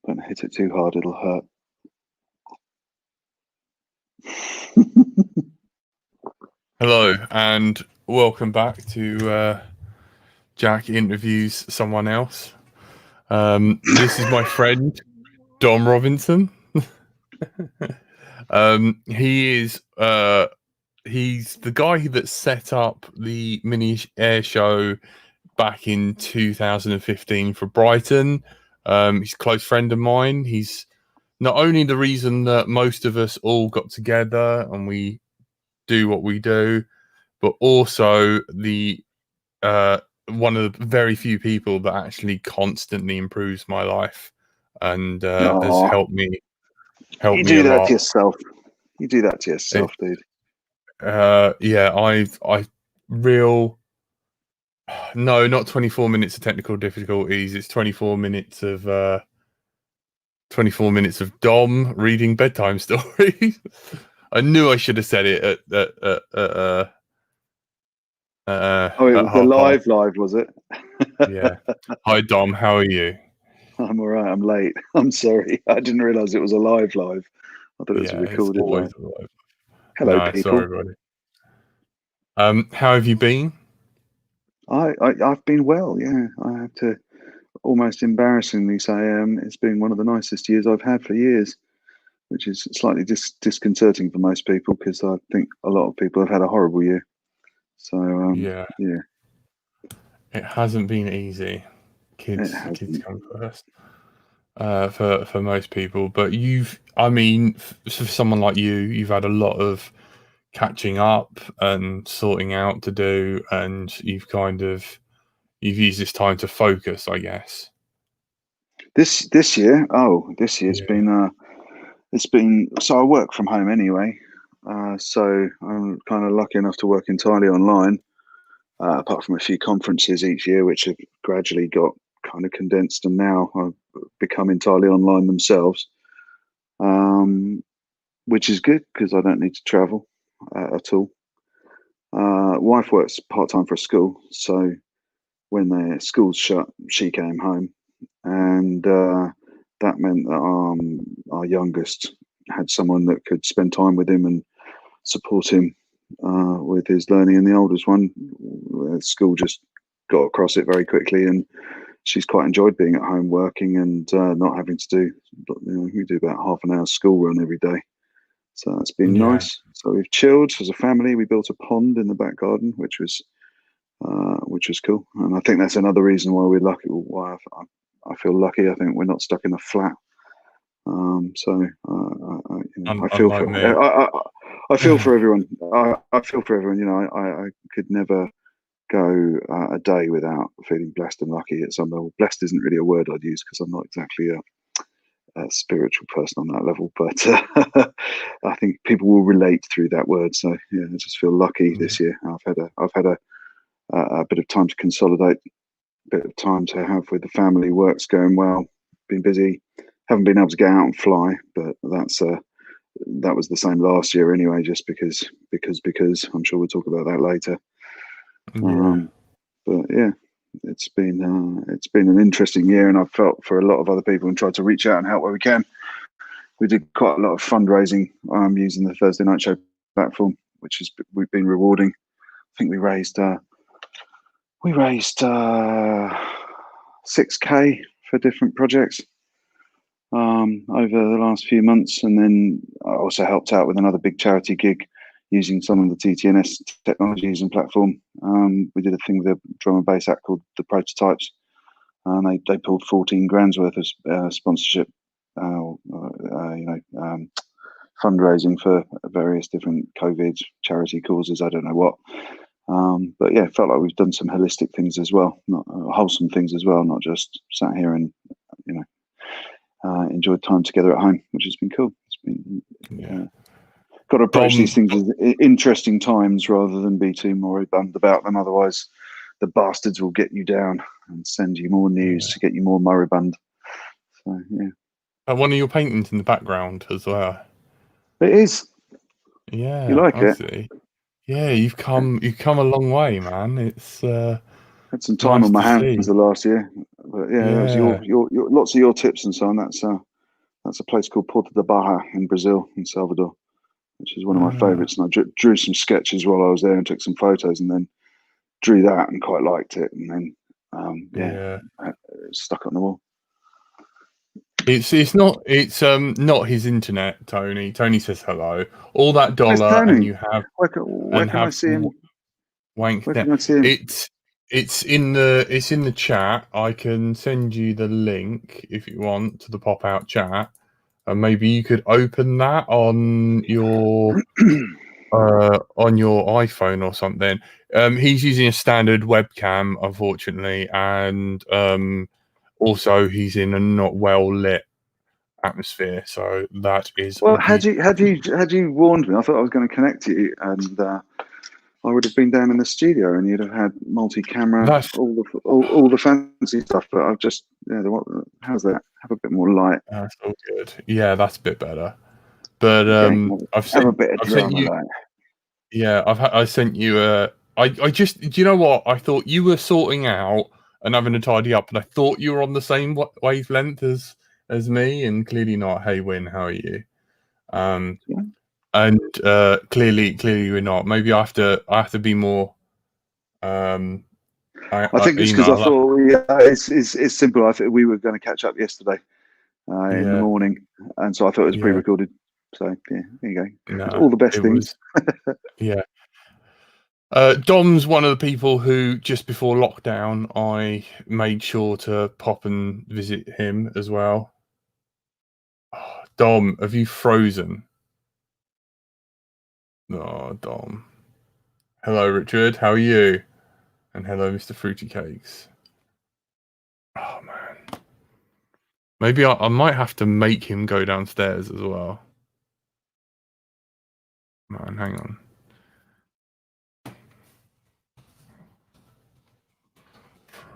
Don't hit it too hard, it'll hurt. Hello, and welcome back to Jack Interviews Someone Else. This is my friend, Dom Robinson. He's the guy that set up the mini air show back in 2015 for Brighton. He's a close friend of mine. He's not only the reason that most of us all got together and we do what we do, but also the one of the very few people that actually constantly improves my life and has helped me You do a that lot. to yourself. You do that to yourself, dude. I real. No, not 24 minutes of technical difficulties. It's 24 minutes of Dom reading bedtime stories. I knew I should have said it at it was the live, was it? Yeah. Hi, Dom. How are you? I'm all right. I'm late. I'm sorry. I didn't realise it was a live. I thought it was a recorded live. Hello, people. Sorry, buddy. How have you been? I've been well. Yeah, I have to almost embarrassingly say it's been one of the nicest years I've had for years, which is slightly disconcerting for most people because I think a lot of people have had a horrible year. So yeah, it hasn't been easy. Kids come first for most people, but for someone like you've had a lot of catching up and sorting out to do, and you've used this time to focus, I guess. This year, it's been so I work from home anyway, so I'm kind of lucky enough to work entirely online, apart from a few conferences each year which have gradually got kind of condensed and now have become entirely online themselves, which is good because I don't need to travel at all. Wife works part-time for a school, so when their schools shut, she came home, and that meant that our youngest had someone that could spend time with him and support him with his learning, and the oldest one, school just got across it very quickly, and she's quite enjoyed being at home working and not having to do, we do about half an hour school run every day. So that's been nice. So we've chilled as a family. We built a pond in the back garden, which was cool. And I think that's another reason why we're lucky. Why I feel lucky. I think we're not stuck in a flat. I feel for everyone. I feel for everyone. You know, I could never go a day without feeling blessed and lucky at some level. Blessed isn't really a word I'd use because I'm not exactly a spiritual person on that level, but I think people will relate through that word. So yeah, I just feel lucky this year. I've had a bit of time to consolidate, a bit of time to have with the family. Work's going well. Been busy. Haven't been able to get out and fly, but that was the same last year anyway. Just because I'm sure we'll talk about that later. But yeah, it's been an interesting year, and I've felt for a lot of other people and tried to reach out and help where we can. We did quite a lot of fundraising using the Thursday Night Show platform, we've been rewarding. I think we raised 6K for different projects over the last few months, and then I also helped out with another big charity gig using some of the TTNS technologies and platform. We did a thing with a drum and bass act called The Prototypes, and they pulled 14 grand's worth of sponsorship, fundraising for various different COVID charity causes. I don't know what. But yeah, it felt like we've done some holistic things as well, not wholesome things as well, not just sat here and enjoyed time together at home, which has been cool. It's been got to approach these things as interesting times rather than be too moribund about them. Otherwise, the bastards will get you down and send you more news to get you more moribund. So yeah. One of your paintings in the background as well. It is. Yeah, you like I it? See. Yeah, you've come a long way, man. It's Had some time on my hands the last year, but yeah, that was Yeah. your lots of your tips and so on. That's a place called Porto da Barra in Brazil, in Salvador, which is one of my favourites. And I drew some sketches while I was there and took some photos, and then drew that and quite liked it, and then stuck it on the wall. It's not his internet, Tony. Tony says hello. All that Where's dollar Tony? and you have Where can I see him? Wank Where can I see him? It's in the chat. I can send you the link if you want to the pop out chat, and maybe you could open that on your iPhone or something. He's using a standard webcam, unfortunately, and also he's in a not well lit atmosphere, so that is. Well, had you warned me, I thought I was going to connect to you, and I would have been down in the studio, and you'd have had multi-camera, all the fancy stuff. But I've just, how's that? Have a bit more light. That's all good. Yeah, that's a bit better. But I've sent you. Light. Yeah, I sent you a. I just, do you know what? I thought you were sorting out and having to tidy up, and I thought you were on the same wavelength as me, and clearly not. Hey, Win, how are you? And clearly we're not. Maybe I have to be more. I think it's because I thought it's simple. I think we were going to catch up yesterday in the morning, and so I thought it was pre-recorded. So yeah, there you go. No, all the best things. Yeah. Dom's one of the people who just before lockdown I made sure to pop and visit him as well. Oh, Dom, have you frozen? Oh, Dom. Hello, Richard. How are you? And hello, Mr. Fruity Cakes. Oh man. Maybe I might have to make him go downstairs as well. Man, hang on.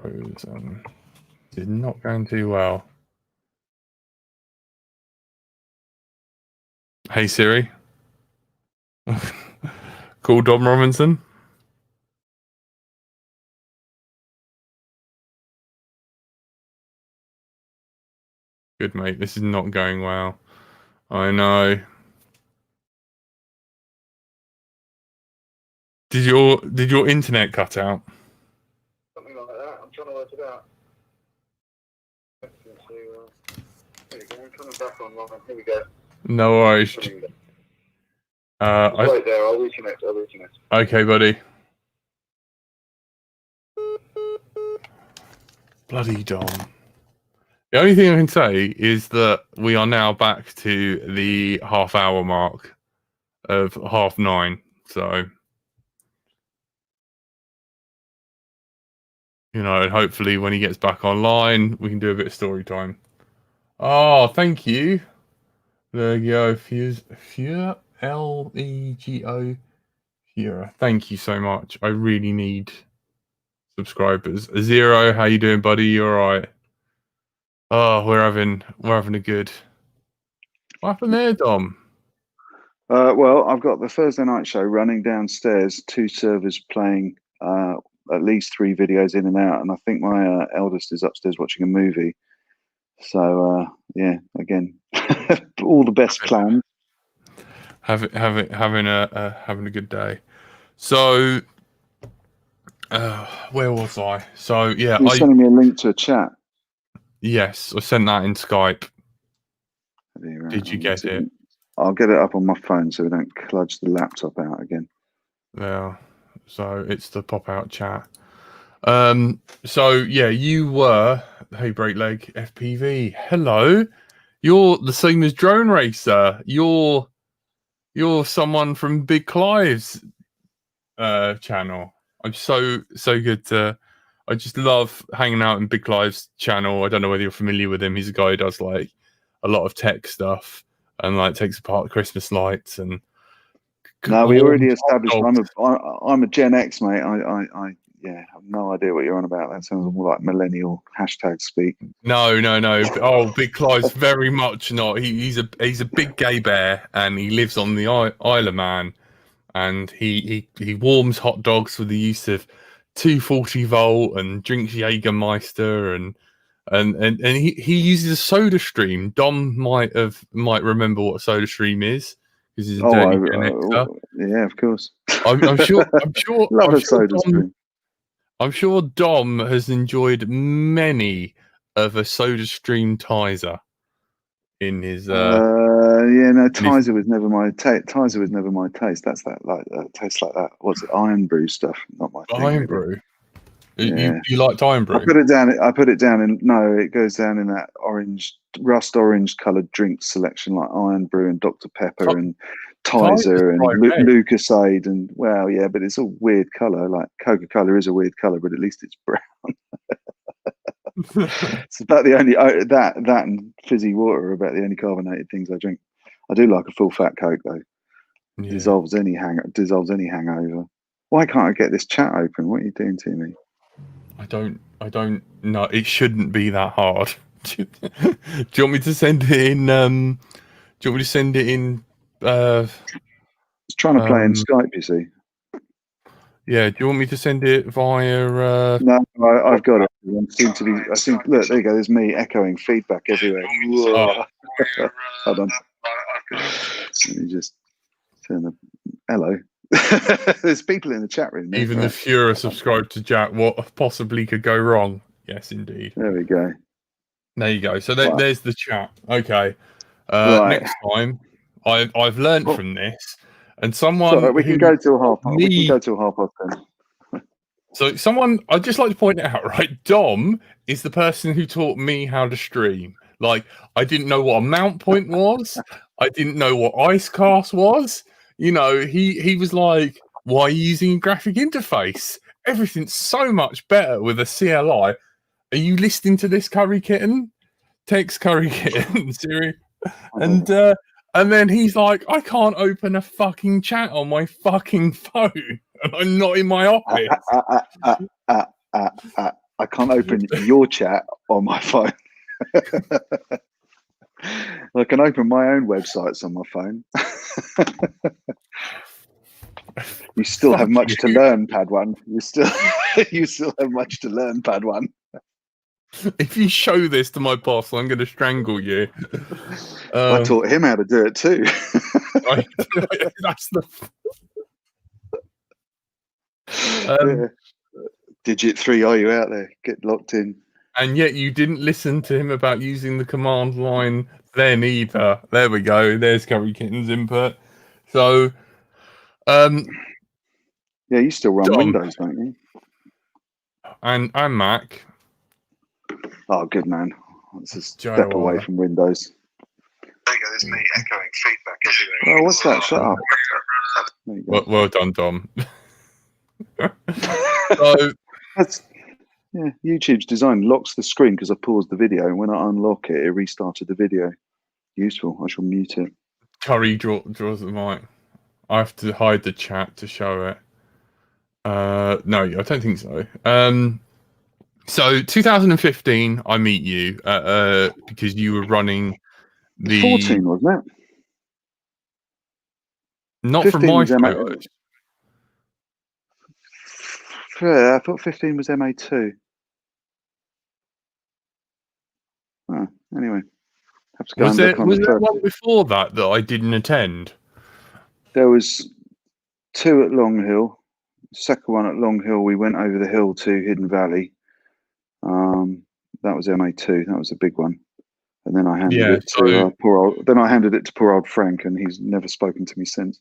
Frozen. Did not going too well. Hey Siri. Call Dom Robinson. Good mate, this is not going well. I know. Did your internet cut out? Something like that. I'm trying to work it out. There we go. I'm coming back online. Here we go. No worries. Right there. I'll reconnect. Okay, buddy. Bloody Dom. The only thing I can say is that we are now back to the half-hour mark of 9:30. So, and hopefully when he gets back online, we can do a bit of story time. Oh, thank you. There you go. Fure, Lego. Fure. Thank you so much. I really need subscribers. Zero, how you doing, buddy? You all right? Oh, we're having a good. What happened there, Dom? Well, I've got the Thursday night show running downstairs. 2 servers playing at least 3 videos in and out, and I think my eldest is upstairs watching a movie. So yeah, again, all the best plans. Having a good day. So, where was I? So yeah, you're sending me a link to a chat. Yes, I sent that in Skype. Did you get it? I'll get it up on my phone so we don't kludge the laptop out again. Yeah. So it's the pop out chat. So yeah, you were Hey Break Leg FPV. Hello. You're the same as Drone Racer. You're someone from Big Clive's channel. I'm so good to. I just love hanging out in Big Clive's channel. I don't know whether you're familiar with him. He's a guy who does like a lot of tech stuff and like takes apart Christmas lights and. No, we already established. I'm a Gen X, mate. I have no idea what you're on about. That sounds more like millennial hashtag speak. No. Oh, Big Clive's very much not. He's a big gay bear, and he lives on the Isle of Man, and he warms hot dogs with the use of 240 volt and drinks Jägermeister and he uses a Soda Stream. Dom might remember what a Soda Stream is because he's a dirty Gen Xer. Yeah, of course. I'm sure Love a Soda Stream. I'm sure Dom has enjoyed many of a Soda Stream Tizer in his. Tizer was never my Tizer was never my taste. That's tastes like that. What's it? Iron Brew stuff. Not my thing. Iron Brew. Yeah. You liked Iron Brew? I put it down. It goes down in that rust orange coloured drink selection like Iron Brew and Dr Pepper and Tizer and Lucasade and but it's a weird colour. Like Coca-Cola is a weird colour, but at least it's brown. It's about the only that and fizzy water are about the only carbonated things I drink. I do like a full fat Coke though. Yeah. Dissolves any hangover. Why can't I get this chat open? What are you doing to me? I don't know. It shouldn't be that hard. Do you want me to send it in? Do you want me to send it in? It's trying to play in Skype, you see. Yeah. Do you want me to send it via? No, I've got it. I think. Look, there you go. There's me echoing feedback everywhere. Hold on. Let me just turn the hello. There's people in the chat room. Even the Fuhrer subscribed to Jack. What possibly could go wrong? Yes, indeed. There we go. There you go. So there's the chat. Okay. Next time, I've learned from this, and someone. Sorry, we can go till half. We can go till 10:30. So I'd just like to point out, right? Dom is the person who taught me how to stream. Like, I didn't know what a mount point was. I didn't know what IceCast was. You know, he was like, why are you using a graphic interface? Everything's so much better with a CLI. Are you listening to this, Curry Kitten? Text Curry Kitten, Siri. And then he's like, I can't open a fucking chat on my fucking phone. And I'm not in my office. I can't open your chat on my phone. I can open my own websites on my phone. You still have much to learn, Padawan. You still have much to learn, Padawan. If you show this to my boss, I'm going to strangle you. I taught him how to do it too. That's the. Digit 3, are you out there? Get locked in. And yet you didn't listen to him about using the command line then either. There we go. There's Curry Kitten's input. So, yeah, you still run Windows, don't you? And Mac. Oh, good man. Let's just step away from Windows. There you go. There's me echoing feedback everywhere. Oh, what's that? Shut up. Well done, Dom. So YouTube's design locks the screen because I paused the video, and when I unlock it, it restarted the video. Useful. I shall mute it. Curry draws the mic. I have to hide the chat to show it. No, I don't think so. So 2015, I meet you because you were running the 14, wasn't it? Not from my photos. I thought 15 was MA2. Oh, anyway, have to go. Was there one before that I didn't attend? There was 2 at Long Hill. Second one at Long Hill, we went over the hill to Hidden Valley. That was MA2. That was a big one. And then I handed it to poor old Frank, and he's never spoken to me since.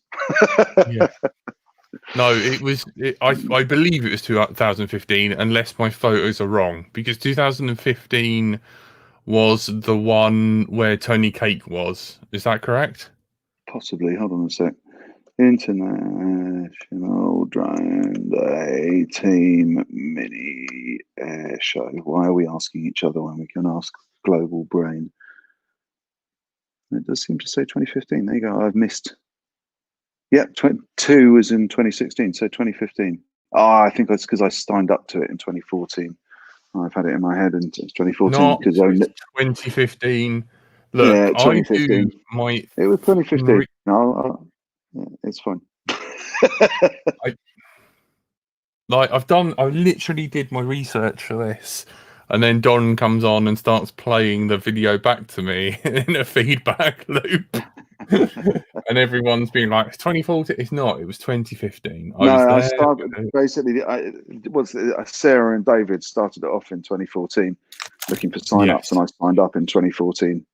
Yeah. No, it was. I believe it was 2015, unless my photos are wrong, because 2015 was the one where Tony Cake was. Is that correct? Possibly. Hold on a sec. International Drone Day Team Mini Air Show. Why are we asking each other when we can ask Global Brain? It does seem to say 2015. There you go. I've missed. Yep, 2 was in 2016, so 2015. I think that's because I signed up to it in 2014. I've had it in my head in 2014 because 2015. Look, yeah, 2015. It was 2015. No, it's fine. like I literally did my research for this, and then Don comes on and starts playing the video back to me in a feedback loop. And everyone's being like, it's 2014. It's not, it was 2015. I No, was I there. started basically. It was Sarah and David started it off in 2014, looking for sign-ups, and Yes. I signed up in 2014.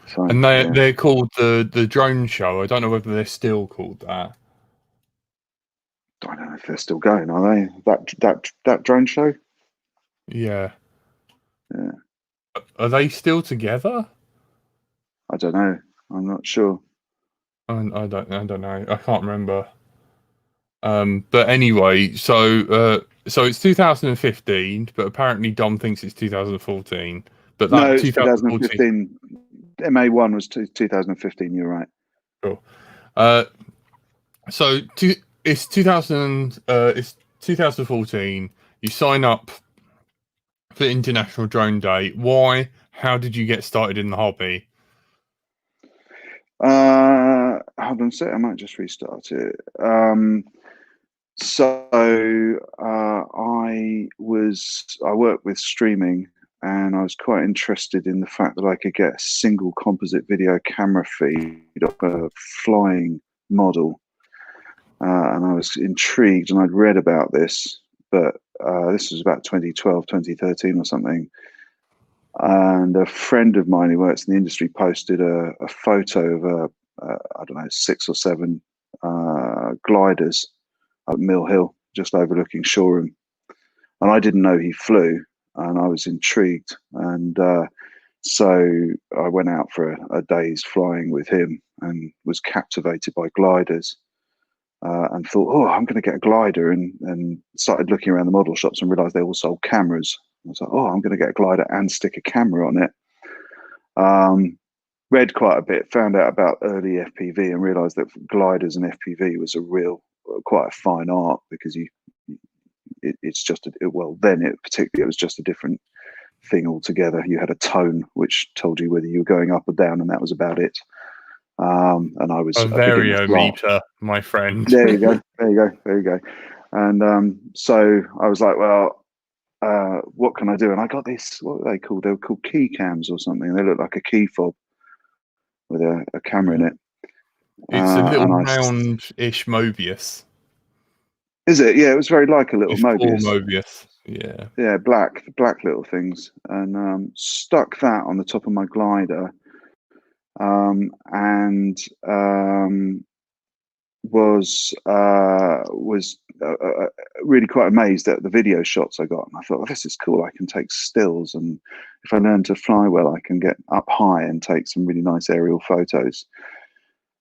So, And yeah. they're called the drone show. I don't know whether they're still called that. I don't know if they're still going. Are they? That drone show? Yeah. Yeah, Are they still together? I don't know. I'm not sure. I don't know. I can't remember. But anyway, so it's 2015, but apparently Dom thinks it's 2014. But No, that it's 2014. 2015. MA1 was 2015. You're right. Cool. So it's 2000. It's 2014. You sign up for International Drone Day. Why? How did you get started in the hobby? Hold on a sec. I might just restart it. So I worked with streaming, and I was quite interested in the fact that I could get a single composite video camera feed of a flying model, and I was intrigued, and I'd read about this, but this was about 2012, 2013 or something. And a friend of mine who works in the industry posted a photo of I don't know, 6 or 7 gliders up Mill Hill, just overlooking Shoreham. And I didn't know he flew, and I was intrigued. And so I went out for a day's flying with him and was captivated by gliders. And thought, oh, I'm going to get a glider, and started looking around the model shops and realized they all sold cameras. I was like, oh, I'm going to get a glider and stick a camera on it. Read quite a bit, found out about early FPV, and realized that gliders and FPV was quite a fine art, because it's just well, then it particularly, it was just a different thing altogether. You had a tone which told you whether you were going up or down, and that was about it. And I was A a beginner fly. variometer, my friend. There you go. There you go. There you go. And so I was like, well, what can I do? And I got this, what were they called? They were called key cams or something. They looked like a key fob with a camera in it. It's a little And round-ish Mobius. is it? Yeah, it was very like a little It's four Mobius. Mobius. Yeah. Yeah, black little things. And stuck that on the top of my glider. And was really quite amazed at the video shots I got, and I thought, oh, this is cool. I can take stills, and if I learn to fly well, I can get up high and take some really nice aerial photos.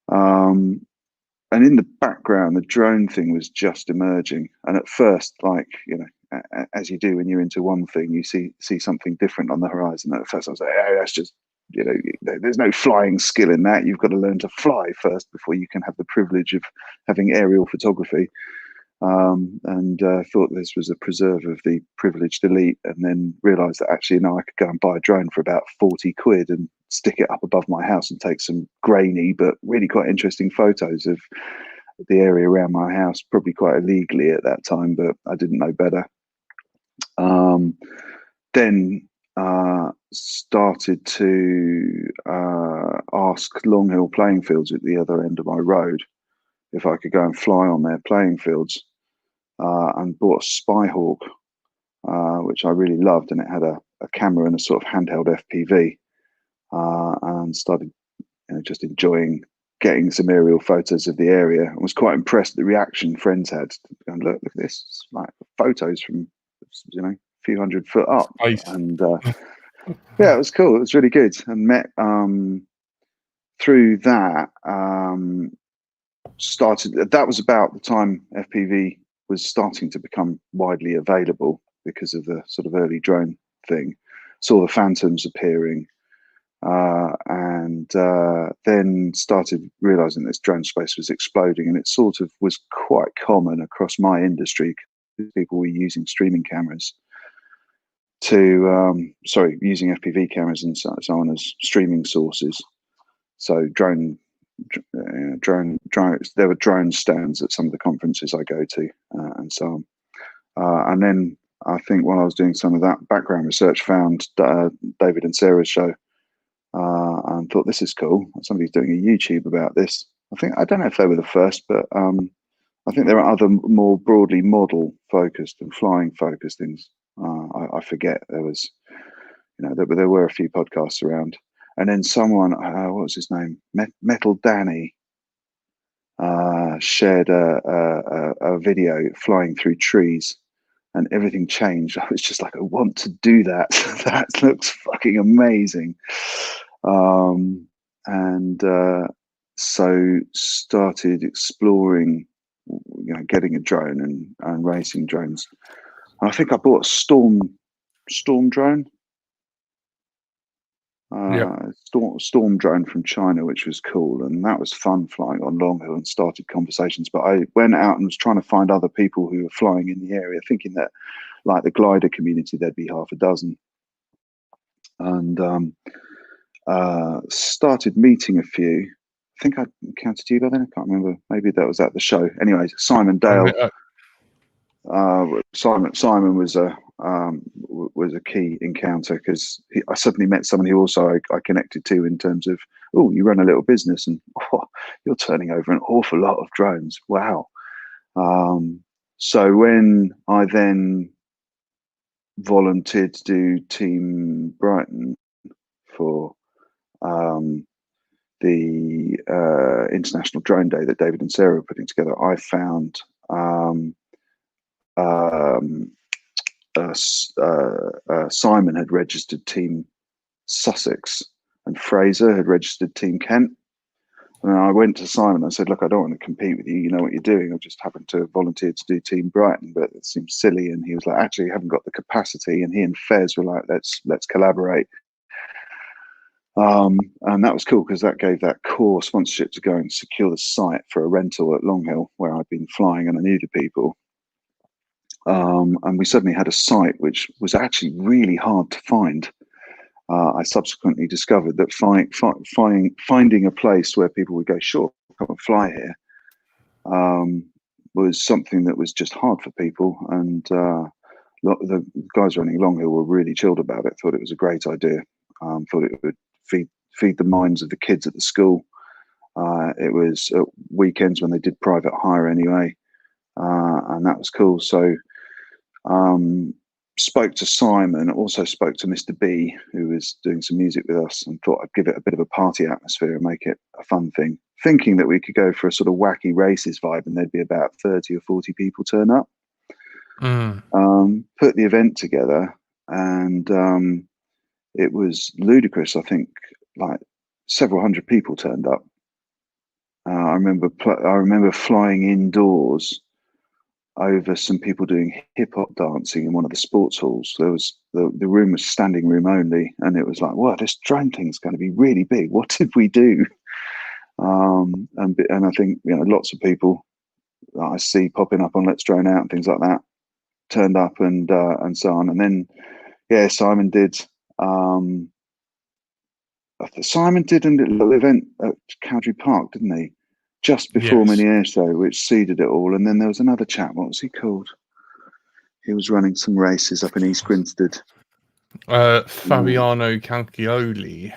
And in the background, the drone thing was just emerging, and at first, like, as you do when you're into one thing, you see something different on the horizon. At first I was like, hey, that's just, there's no flying skill in that. You've got to learn to fly first before you can have the privilege of having aerial photography. And thought this was a preserve of the privileged elite, and then realized that actually, I could go and buy a drone for about 40 quid and stick it up above my house and take some grainy but really quite interesting photos of the area around my house, probably quite illegally at that time, but I didn't know better. Then started to ask Long Hill playing fields at the other end of my road if I could go and fly on their playing fields, and bought a Spyhawk, which I really loved, and it had a camera and a sort of handheld FPV, and started just enjoying getting some aerial photos of the area, and was quite impressed at the reaction friends had. And look at this, it's like photos from a few 100 foot up. Space. And yeah, it was cool. It was really good. And met through that, that was about the time FPV was starting to become widely available because of the sort of early drone thing. Saw the Phantoms appearing, and then started realizing this drone space was exploding, and it sort of was quite common across my industry. People were using streaming cameras using FPV cameras and so on as streaming sources. So drone, there were drone stands at some of the conferences I go to, and so on. And then I think while I was doing some of that background research, found David and Sarah's show, and thought this is cool. Somebody's doing a YouTube about this. I don't know if they were the first, but I think there are other more broadly model focused and flying focused things. I forget there was, there were a few podcasts around, and then someone, what was his name, Metal Danny, shared a video flying through trees, and everything changed. I was just like, I want to do that. That looks fucking amazing. And so started exploring, getting a drone and racing drones. I think I bought a storm drone. Storm drone from China, which was cool, and that was fun flying on Long Hill and started conversations. But I went out and was trying to find other people who were flying in the area, thinking that, like the glider community, there'd be half a dozen, and started meeting a few. I think I encountered you by then. I can't remember. Maybe that was at the show. Anyways, Simon Dale. Simon was a key encounter, because I suddenly met someone who also I connected to in terms of, oh, you run a little business, and you're turning over an awful lot of drones. Wow. So when I then volunteered to do Team Brighton for the International Drone Day that David and Sarah were putting together, I found Simon had registered Team Sussex and Fraser had registered Team Kent. And I went to Simon and said, look, I don't want to compete with you. You know what you're doing. I just happened to volunteer to do Team Brighton, but it seems silly. And he was like, actually, you haven't got the capacity. And he and Fez were like, let's collaborate. And that was cool, because that gave that core sponsorship to go and secure the site for a rental at Long Hill, where I'd been flying and I knew the people. And we suddenly had a site which was actually really hard to find. I subsequently discovered that finding a place where people would go, sure, come and fly here, was something that was just hard for people. And the guys running Long Hill were really chilled about it, thought it was a great idea, thought it would feed the minds of the kids at the school. It was at weekends when they did private hire anyway, and that was cool. So spoke to Simon, also spoke to Mr. B, who was doing some music with us, and thought I'd give it a bit of a party atmosphere and make it a fun thing, thinking that we could go for a sort of wacky races vibe and there'd be about 30 or 40 people turn up. Put the event together, and it was ludicrous. I think like several hundred people turned up. I remember flying indoors over some people doing hip hop dancing in one of the sports halls. There was the room was standing room only, and it was like, wow, this drone thing is going to be really big. What did we do? And I think lots of people that I see popping up on Let's Drone Out and things like that turned up, and so on. And then Simon did. Simon did a little event at Cowdrey Park, didn't he? Just before Mini Air Show, which seeded it all. And then there was another chap. What was he called? He was running some races up in East Grinstead. Fabiano Calcioli.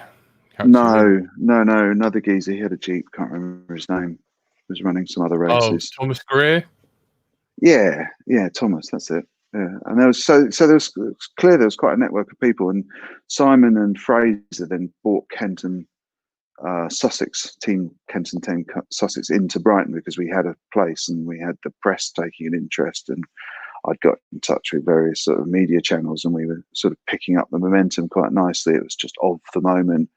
No, another geezer. He had a Jeep. Can't remember his name. He was running some other races. Oh, Thomas Greer. Yeah, Thomas. That's it. Yeah, and there was so there was clear there was quite a network of people. And Simon and Fraser then brought Kenton. Sussex team, Kenton 10 Sussex into Brighton, because we had a place and we had the press taking an interest, and I'd got in touch with various sort of media channels, and we were sort of picking up the momentum quite nicely. It was just of the moment.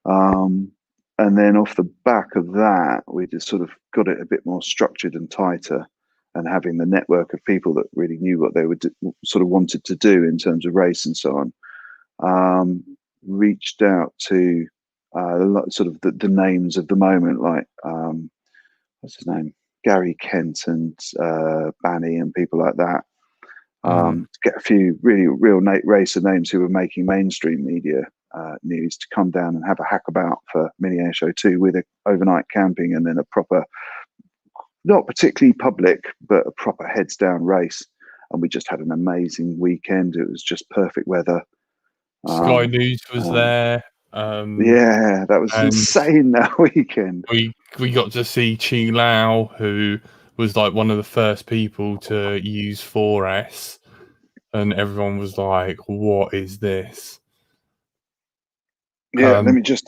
And then off the back of that, we just sort of got it a bit more structured and tighter, and having the network of people that really knew what they would sort of wanted to do in terms of race and so on, reached out to sort of the names of the moment, like what's his name, Gary Kent and Banny and people like that, to get a few real racer names who were making mainstream media news to come down and have a hack about for Mini Air Show 2 with overnight camping, and then a proper, not particularly public, but a proper heads down race. and we just had an amazing weekend. It was just perfect weather. Sky News was there. Yeah, that was and insane that weekend. we got to see Chi Lao, who was like one of the first people to use 4S, and everyone was like, "What is this?" Yeah, let me just.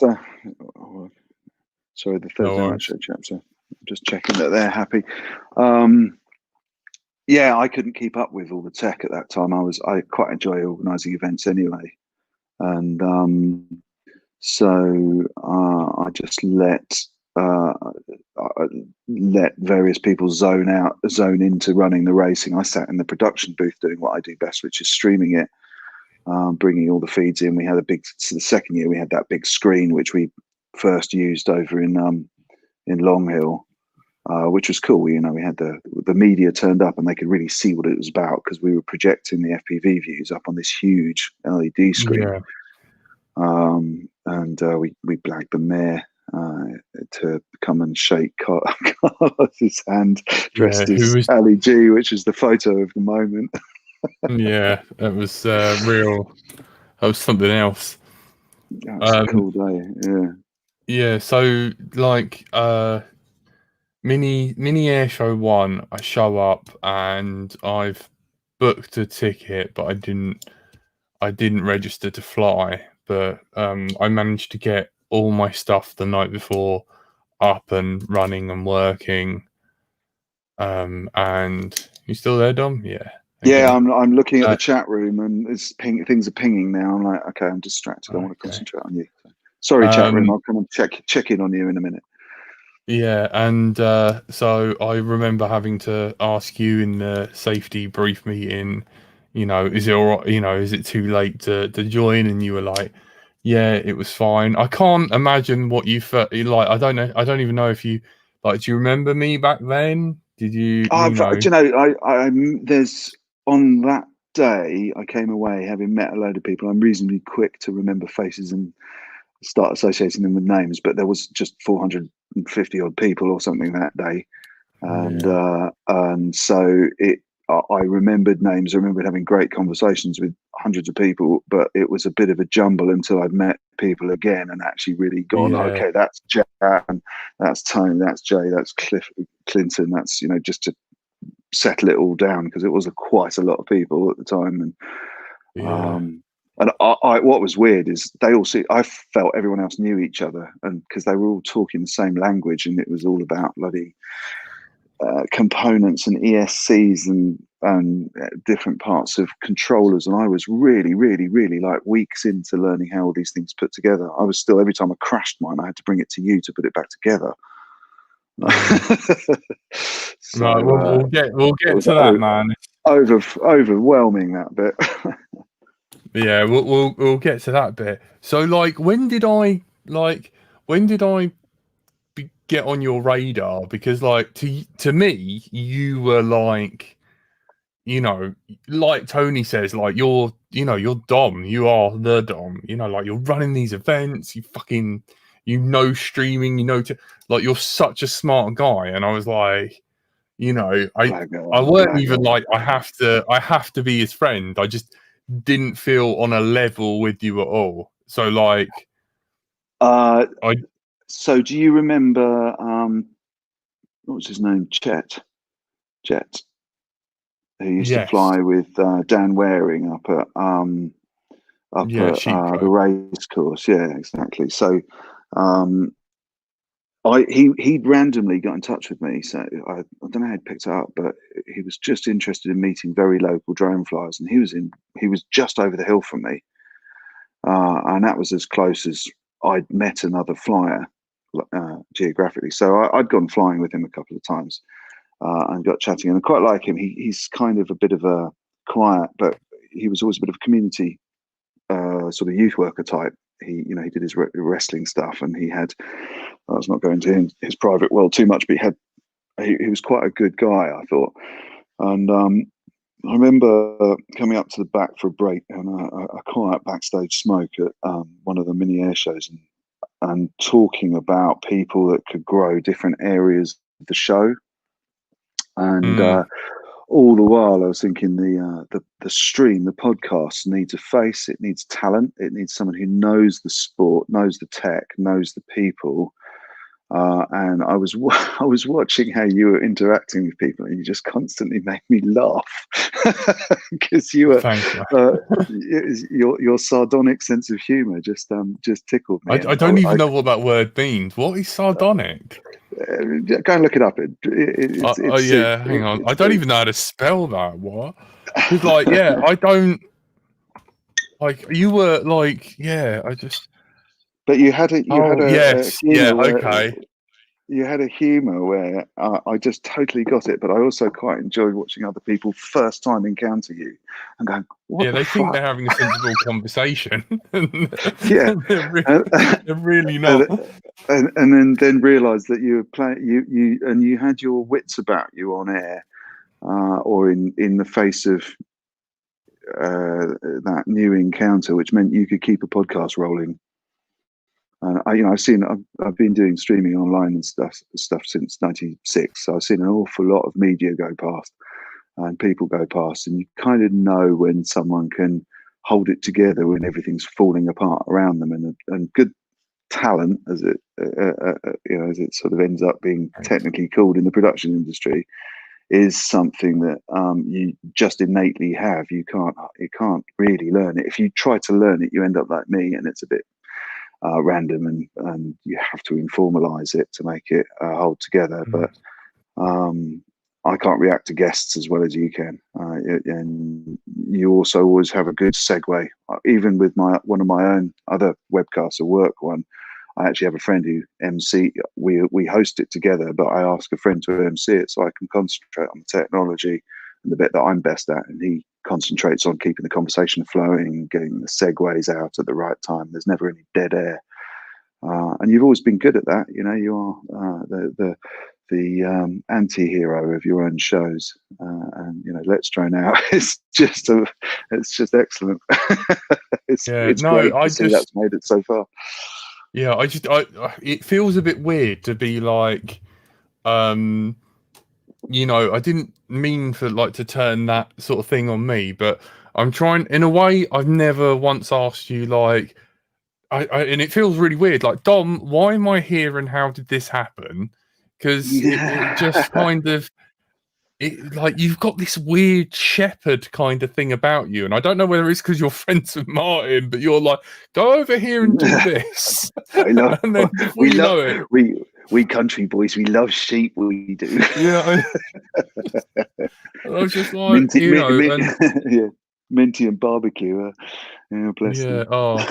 Sorry, the No Thursday Night worries. Show chaps. I'm just checking that they're happy. Yeah, I couldn't keep up with all the tech at that time. I quite enjoy organising events anyway, and so I just uh, let various people zone into running the racing. I sat in the production booth doing what I do best, which is streaming it, bringing all the feeds in. We had so the second year we had that big screen which we first used over in Long Hill, which was cool. We had the media turned up and they could really see what it was about because we were projecting the FPV views up on this huge LED screen. Yeah, And we blagged the mayor to come and shake Carlos's hand, yeah. dressed Who as was? Ali G, which is the photo of the moment. Yeah, that was real. That was something else. Yeah, it was a Um, cool day. Yeah. yeah. So like, mini air show 1, I show up and I've booked a ticket, but I didn't register to fly. But I managed to get all my stuff the night before up and running and working. And you still there, Dom? Yeah. Yeah, Okay. I'm looking at Uh, the chat room and things are pinging now. I'm like, okay, I'm distracted. I want to okay. concentrate on you. Sorry, chat room. Um, I'll come and check in on you in a minute. Yeah, and so I remember having to ask you in the safety brief meeting, is it all right, is it too late to join? And you were like, yeah, it was fine. I can't imagine what you felt like. I don't know. I don't even know if you like. Do you remember me back then? Did you? Do you know, there's on that day I came away having met a load of people. I'm reasonably quick to remember faces and start associating them with names, but there was just 450 odd people or something that day, Yeah, and so I remembered names. I remembered having great conversations with hundreds of people, but it was a bit of a jumble until I'd met people again and actually really gone, yeah, okay, that's Jan, that's Tony, that's Jay, that's Clinton, that's just to settle it all down because it was quite a lot of people at the time. yeah, And what was weird is I felt everyone else knew each other, and because they were all talking the same language, and it was all about bloody components and ESCs and different parts of controllers. And I was really, really, really like weeks into learning how all these things put together. I was still, every time I crashed mine, I had to bring it to you to put it back together. yeah. So Right, we'll it get was to that, man. overwhelming, that bit. Yeah, we'll get to that bit. So like, when did I get on your radar? Because like to me, you were like, like Tony says, like you're Dom, you are the Dom. Like you're running these events, you fucking streaming, like you're such a smart guy. And I was like, I weren't even Blago. like I have to be his friend. I just didn't feel on a level with you at all. So like Uh, I so do you remember what was his name? Jet, who used to yes, fly with Dan Waring up yeah, at sheep the code. race course. Yeah, exactly. So um, he'd randomly got in touch with me. So I don't know how he picked it up, but he was just interested in meeting very local drone flyers, and he was just over the hill from me, and that was as close as I'd met another flyer geographically. So I'd gone flying with him a couple of times and got chatting, and I quite like him. He's kind of a bit of a quiet, but he was always a bit of a community sort of youth worker type. He did his wrestling stuff, and he had. I was not going to his private world too much, but he was quite a good guy, I thought. And I remember coming up to the back for a break and a quiet backstage smoke at one of the mini air shows, and talking about people that could grow different areas of the show. And Mm, all the while I was thinking the stream, the podcast needs a face, it needs talent, it needs someone who knows the sport, knows the tech, knows the people. And I was I was watching how you were interacting with people, and you just constantly made me laugh because you were Thanks, man. your sardonic sense of humour just tickled me. I don't even know what that word means. What is sardonic? Go and look it up. It's Yeah, hang on. I don't even know how to spell that. What? Because like, yeah, I don't like. You were like, yeah, I just. But you had a Yes, yeah, humour where okay. you had a humour where I just totally got it, but I also quite enjoyed watching other people first time encounter you and going, "What Yeah, the they think fuck?" they're having a sensible conversation. Yeah, they're really not. and then realise that you were playing you had your wits about you on air, or in the face of that new encounter, which meant you could keep a podcast rolling. I've been doing streaming online and stuff since '96, so I've seen an awful lot of media go past and people go past, and you kind of know when someone can hold it together when everything's falling apart around them, and good talent, as as it sort of ends up being technically called in the production industry, is something that you just innately have. You can't really learn it. If you try to learn it, you end up like me, and it's a bit random, and you have to informalize it to make it hold together. But I can't react to guests as well as you can, and you also always have a good segue. Even with one of my own other webcasts, a work one, I actually have a friend who MC. We host it together, but I ask a friend to MC it so I can concentrate on the technology and the bit that I'm best at, and he concentrates on keeping the conversation flowing, getting the segues out at the right time. There's never any dead air, and you've always been good at that. You know, you are the anti-hero of your own shows, and Let's Drone Out is it's just excellent. Yeah, It's no, great to see that's made it so far. Yeah, it feels a bit weird to be like, I didn't mean for like to turn that sort of thing on me, but I'm trying in a way. I've never once asked you like, and it feels really weird. Like, Dom, why am I here and how did this happen? Because it just kind of. Like you've got this weird shepherd kind of thing about you, and I don't know whether it's because you're friends with Martin, but you're like, go over here and do this, I love. and then before you know it, we country boys, we love sheep. We do. Yeah, I was just like, yeah, minty and barbecue. Bless yeah. them. Oh,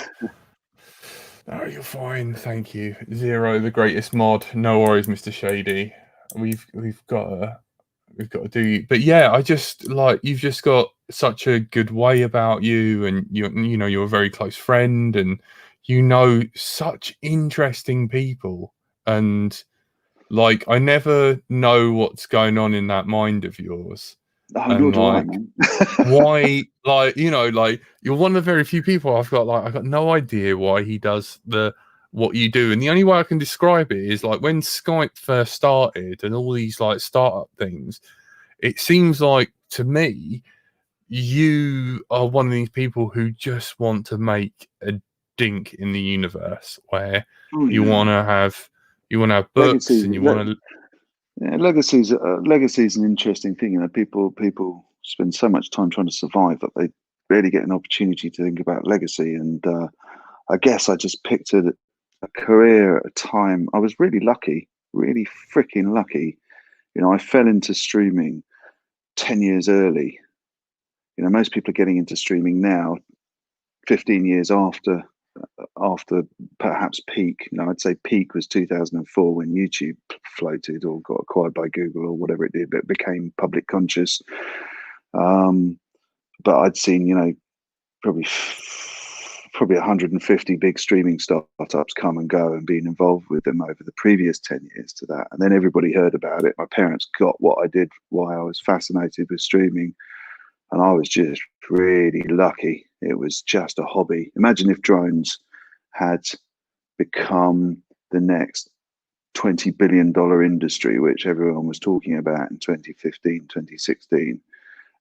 you're fine, thank you. Zero, the greatest mod. No worries, Mr. Shady. We've got to do you. But yeah, I just like you've just got such a good way about you, and you're a very close friend, and such interesting people, and like I never know what's going on in that mind of yours, Oh, nor and do I, like man. why, like like you're one of the very few people I've got no idea why he does what you do, and the only way I can describe it is like when Skype first started and all these like startup things. It seems like to me, you are one of these people who just want to make a dink in the universe, where you want to have books legacy. and you want to. Yeah, legacy's an interesting thing. People spend so much time trying to survive that they rarely get an opportunity to think about legacy. And I guess I just picked a career at a time. I was really lucky, really freaking lucky. I fell into streaming 10 years early. Most people are getting into streaming now, 15 years after perhaps peak. I'd say peak was 2004 when YouTube floated or got acquired by Google or whatever it did, but it became public conscious. But I'd seen, probably 150 big streaming startups come and go, and been involved with them over the previous 10 years to that. And then everybody heard about it. My parents got what I did, why I was fascinated with streaming. And I was just really lucky. It was just a hobby. Imagine if drones had become the next $20 billion industry, which everyone was talking about in 2015, 2016.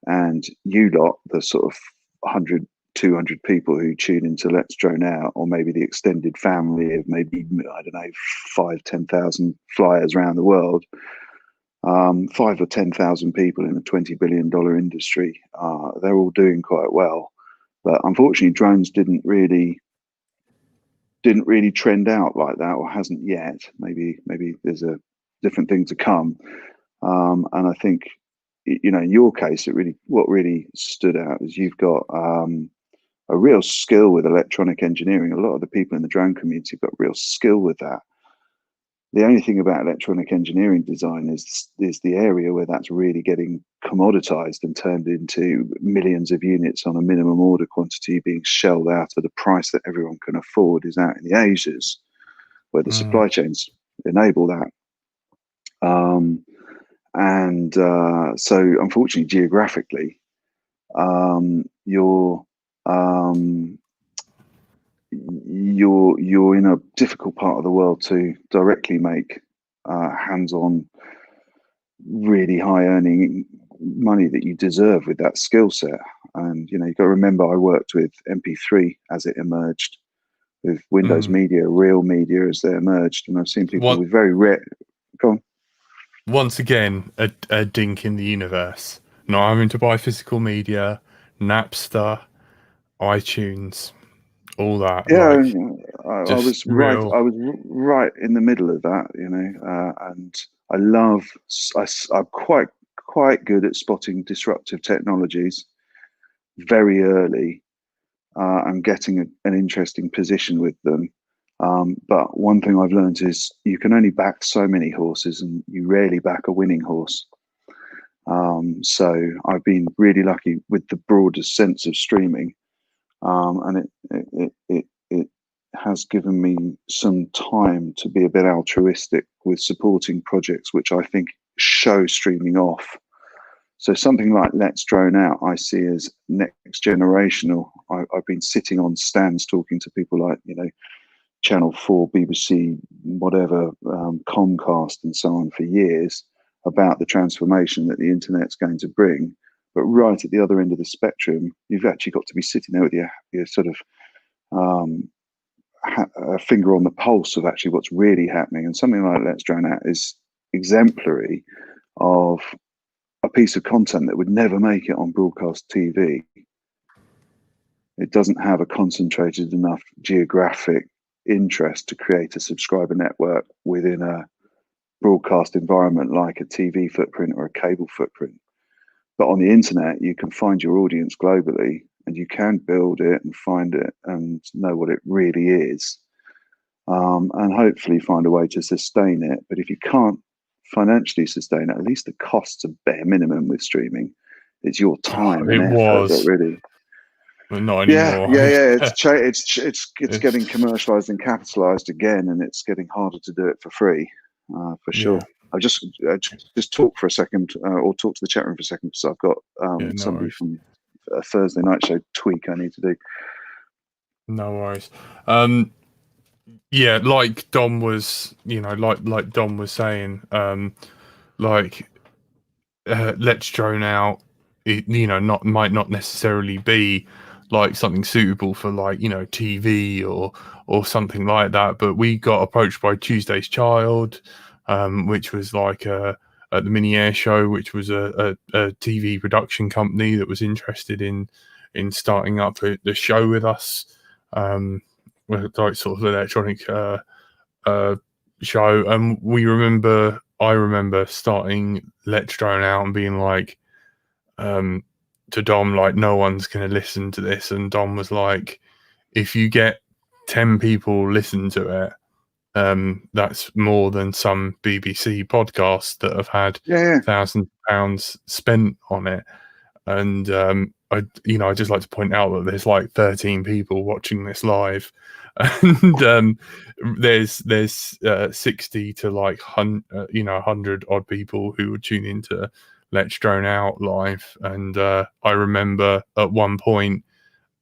and you lot, the sort of 100, 200 people who tune into Let's Drone Out, or maybe the extended family of maybe, I don't know, 5,000-10,000 flyers around the world, 5 or 10,000 people in a $20 billion industry, they're all doing quite well. But unfortunately, drones didn't really trend out like that, or hasn't yet. Maybe there's a different thing to come. And I think, in your case, what really stood out is you've got a real skill with electronic engineering. A lot of the people in the drone community have got real skill with that. The only thing about electronic engineering design is the area where that's really getting commoditized and turned into millions of units on a minimum order quantity being shelled out at a price that everyone can afford is out in the Asias, where the supply chains enable that. So unfortunately, geographically, you're in a difficult part of the world to directly make hands-on, really high-earning money that you deserve with that skill set. And you've got to remember, I worked with MP3 as it emerged, with Windows Media, Real Media as they emerged, and I've seen people with very rare. Go on. Once again, a dink in the universe. Not having to buy physical media, Napster, iTunes, all that. Yeah, like, I was right. I was right in the middle of that, and I love. I'm quite good at spotting disruptive technologies very early, and getting an interesting position with them. But one thing I've learned is you can only back so many horses, and you rarely back a winning horse. So I've been really lucky with the broadest sense of streaming, and it has given me some time to be a bit altruistic with supporting projects which I think show streaming off. So something like Let's Drone Out, I see as next generational. I've been sitting on stands talking to people like, Channel 4, BBC, whatever, Comcast and so on for years about the transformation that the internet's going to bring. But right at the other end of the spectrum, you've actually got to be sitting there with your sort of a finger on the pulse of actually what's really happening. And something like Let's Drone Out is exemplary of a piece of content that would never make it on broadcast TV. It doesn't have a concentrated enough geographic interest to create a subscriber network within a broadcast environment like a TV footprint or a cable footprint. But on the internet, you can find your audience globally, and you can build it and find it and know what it really is, and hopefully find a way to sustain it. But if you can't financially sustain it, at least the costs are bare minimum with streaming. It's your time and effort that really. But not anymore. Yeah. It's getting commercialized and capitalized again, and it's getting harder to do it for free, for sure. Yeah. I just talk for a second, or talk to the chat room for a second, because I've got somebody from a Thursday night show tweak I need to do. No worries. Yeah, like Dom was, like Dom was saying, Let's Drone Out, might not necessarily be like something suitable for TV or something like that. But we got approached by Tuesday's Child, which was like at the Mini Air Show, which was a TV production company that was interested in starting up the show with us, like sort of electronic show. And I remember starting Let's Drone Out and being like, to Dom, like, no one's going to listen to this. And Dom was like, if you get 10 people listen to it, that's more than some BBC podcasts that have had £1,000 spent on it. And I just like to point out that there's like 13 people watching this live, and there's 60 to like 100 odd people who would tune into Let's Drone Out live. And I remember at one point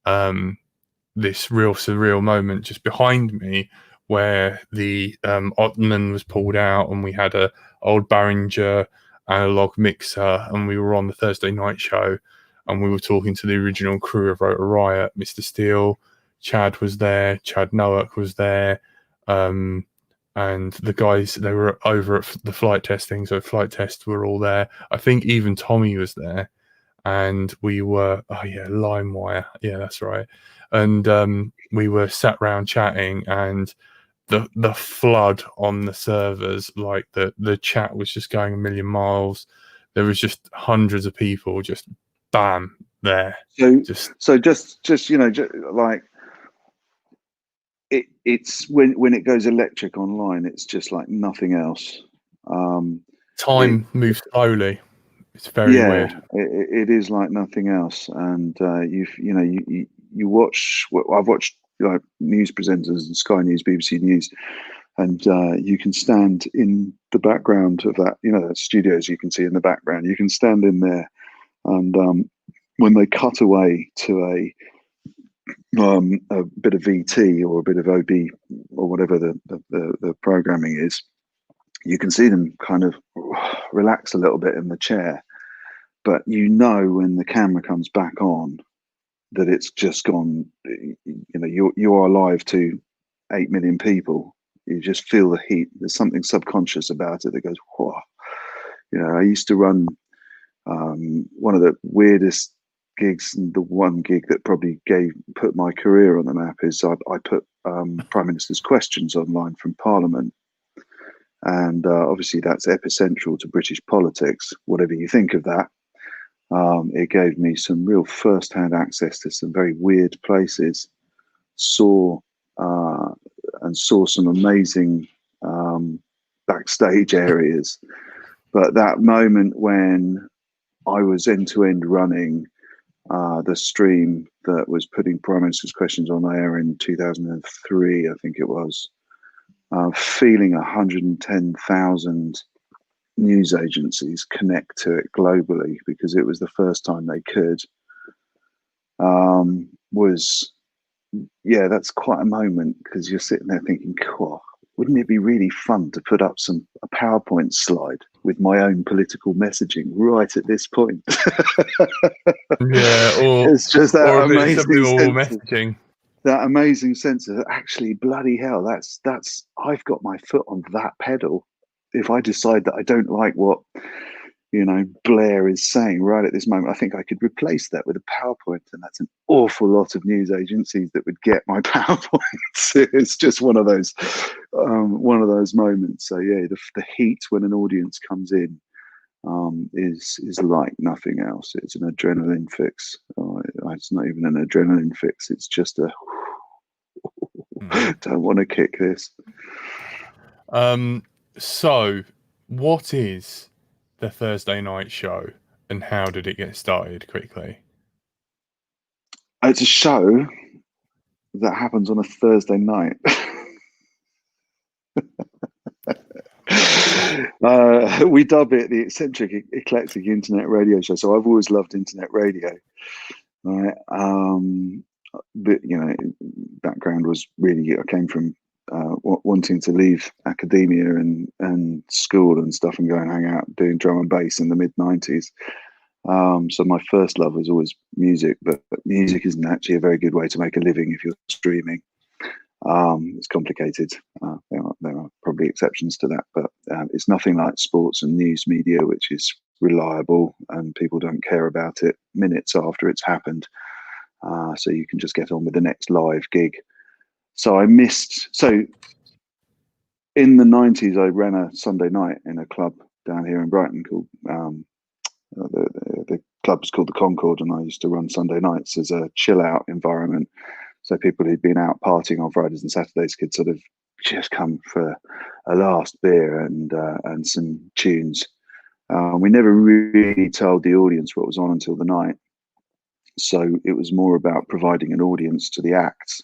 this real surreal moment just behind me, where the Ottoman was pulled out, and we had a old Behringer analog mixer, and we were on the Thursday night show, and we were talking to the original crew of Rotor Riot. Mr. Steele, Chad was there, Chad Nowak was there, and the guys, they were over at the flight testing, so flight tests were all there. I think even Tommy was there, and we were, oh yeah, LimeWire, yeah, that's right. And we were sat around chatting, and the flood on the servers, like the chat was just going a million miles. There was just hundreds of people just bam there. So just like it's when it goes electric online, it's just like nothing else. Time moves slowly. It's very weird. It is like nothing else. And you watch. I've watched like news presenters and Sky News, BBC News, and you can stand in the background of that. The studios you can see in the background. You can stand in there, and when they cut away to a bit of VT or a bit of OB or whatever the programming is, you can see them kind of relax a little bit in the chair. But when the camera comes back on, that it's just gone. You are live to 8 million people. You just feel the heat. There's something subconscious about it that goes, whoa. I used to run one of the weirdest gigs, and the one gig that probably put my career on the map is I put Prime Minister's questions online from Parliament. And obviously that's epicentral to British politics, whatever you think of that. It gave me some real first-hand access to some very weird places, saw some amazing backstage areas. But that moment when I was end-to-end running the stream that was putting Prime Minister's questions on air in 2003, I think it was, feeling 110,000 news agencies connect to it globally because it was the first time they could, that's quite a moment, because you're sitting there thinking, cool, wouldn't it be really fun to put up a PowerPoint slide with my own political messaging right at this point? It's just that amazing sense of actually, bloody hell, that's I've got my foot on that pedal. If I decide that I don't like what Blair is saying right at this moment, I think I could replace that with a PowerPoint, and that's an awful lot of news agencies that would get my PowerPoints. It's just one of those moments. So yeah, the heat when an audience comes in is like nothing else. It's an adrenaline fix. It's not even an adrenaline fix. It's just a don't want to kick this. So what is the Thursday night show, and how did it get started? Quickly. It's a show that happens on a Thursday night. We dub it the eccentric, eclectic internet radio show. So I've always loved internet radio. Right. But background was really, I came from wanting to leave academia and school and stuff and go and hang out doing drum and bass in the mid-90s. So my first love was always music, but music isn't actually a very good way to make a living if you're streaming. It's complicated. There are probably exceptions to that, but it's nothing like sports and news media, which is reliable and people don't care about it minutes after it's happened. So you can just get on with the next live gig. So in the 90s, I ran a Sunday night in a club down here in Brighton called the club's called the Concord, and I used to run Sunday nights as a chill out environment. So people who'd been out partying on Fridays and Saturdays could sort of just come for a last beer and some tunes. We never really told the audience what was on until the night. So it was more about providing an audience to the acts.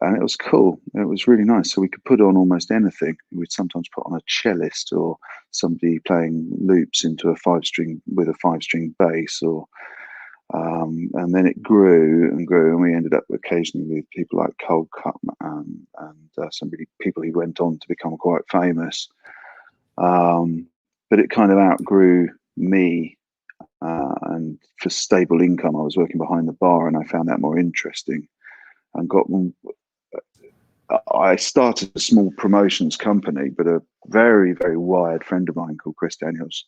And it was cool. It was really nice. So we could put on almost anything. We'd sometimes put on a cellist or somebody playing loops into a 5-string with a 5-string bass, and then it grew and grew, and we ended up occasionally with people like Cold Cut and people who went on to become quite famous. but it kind of outgrew me. And for stable income, I was working behind the bar, and I found that more interesting. And I started a small promotions company, but a very, very wired friend of mine called Chris Daniels,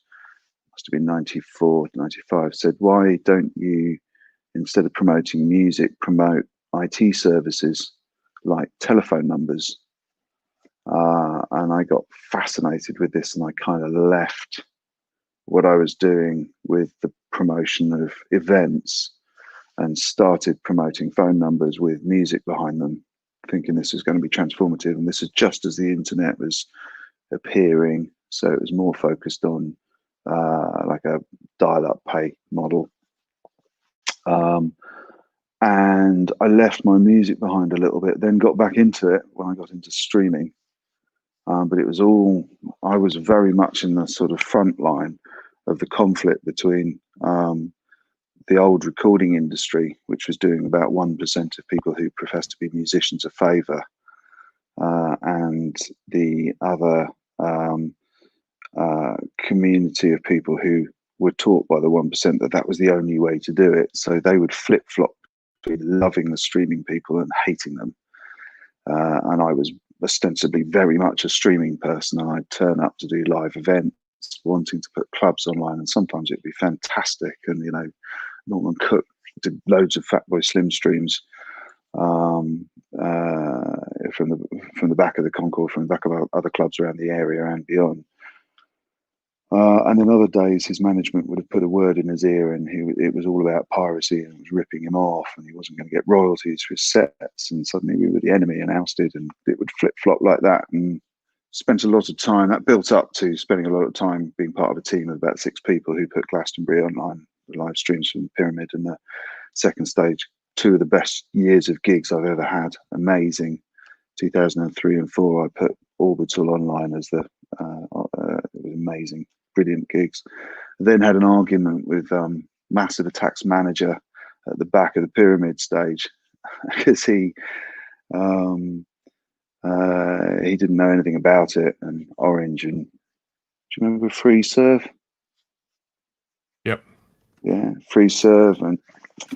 must have been 94, 95, said, why don't you, instead of promoting music, promote IT services like telephone numbers? And I got fascinated with this, and I kind of left what I was doing with the promotion of events and started promoting phone numbers with music behind them, thinking this was going to be transformative. And this is just as the internet was appearing. So it was more focused on like a dial-up pay model. And I left my music behind a little bit, then got back into it when I got into streaming. But it was I was very much in the sort of front line of the conflict between the old recording industry, which was doing about 1% of people who profess to be musicians a favour, and the other community of people who were taught by the 1% that was the only way to do it. So they would flip-flop between loving the streaming people and hating them. And I was ostensibly very much a streaming person, and I'd turn up to do live events, wanting to put clubs online, and sometimes it'd be fantastic. And Norman Cook did loads of Fatboy Slim streams from the back of the concourse, from the back of other clubs around the area and beyond. And then other days, his management would have put a word in his ear, and it was all about piracy, and it was ripping him off, and he wasn't going to get royalties for his sets. And suddenly we were the enemy and ousted, and it would flip flop like that. And spent a lot of time, that built up to spending a lot of time being part of a team of about 6 people who put Glastonbury online, the live streams from the Pyramid and the second stage. 2 of the best years of gigs I've ever had. Amazing. 2003 and 4, I put Orbital online as it was amazing, brilliant gigs. Then had an argument with Massive Attack's manager at the back of the Pyramid stage because he didn't know anything about it. And Orange, and do you remember Free Serve? Yep. Yeah, Free Serve and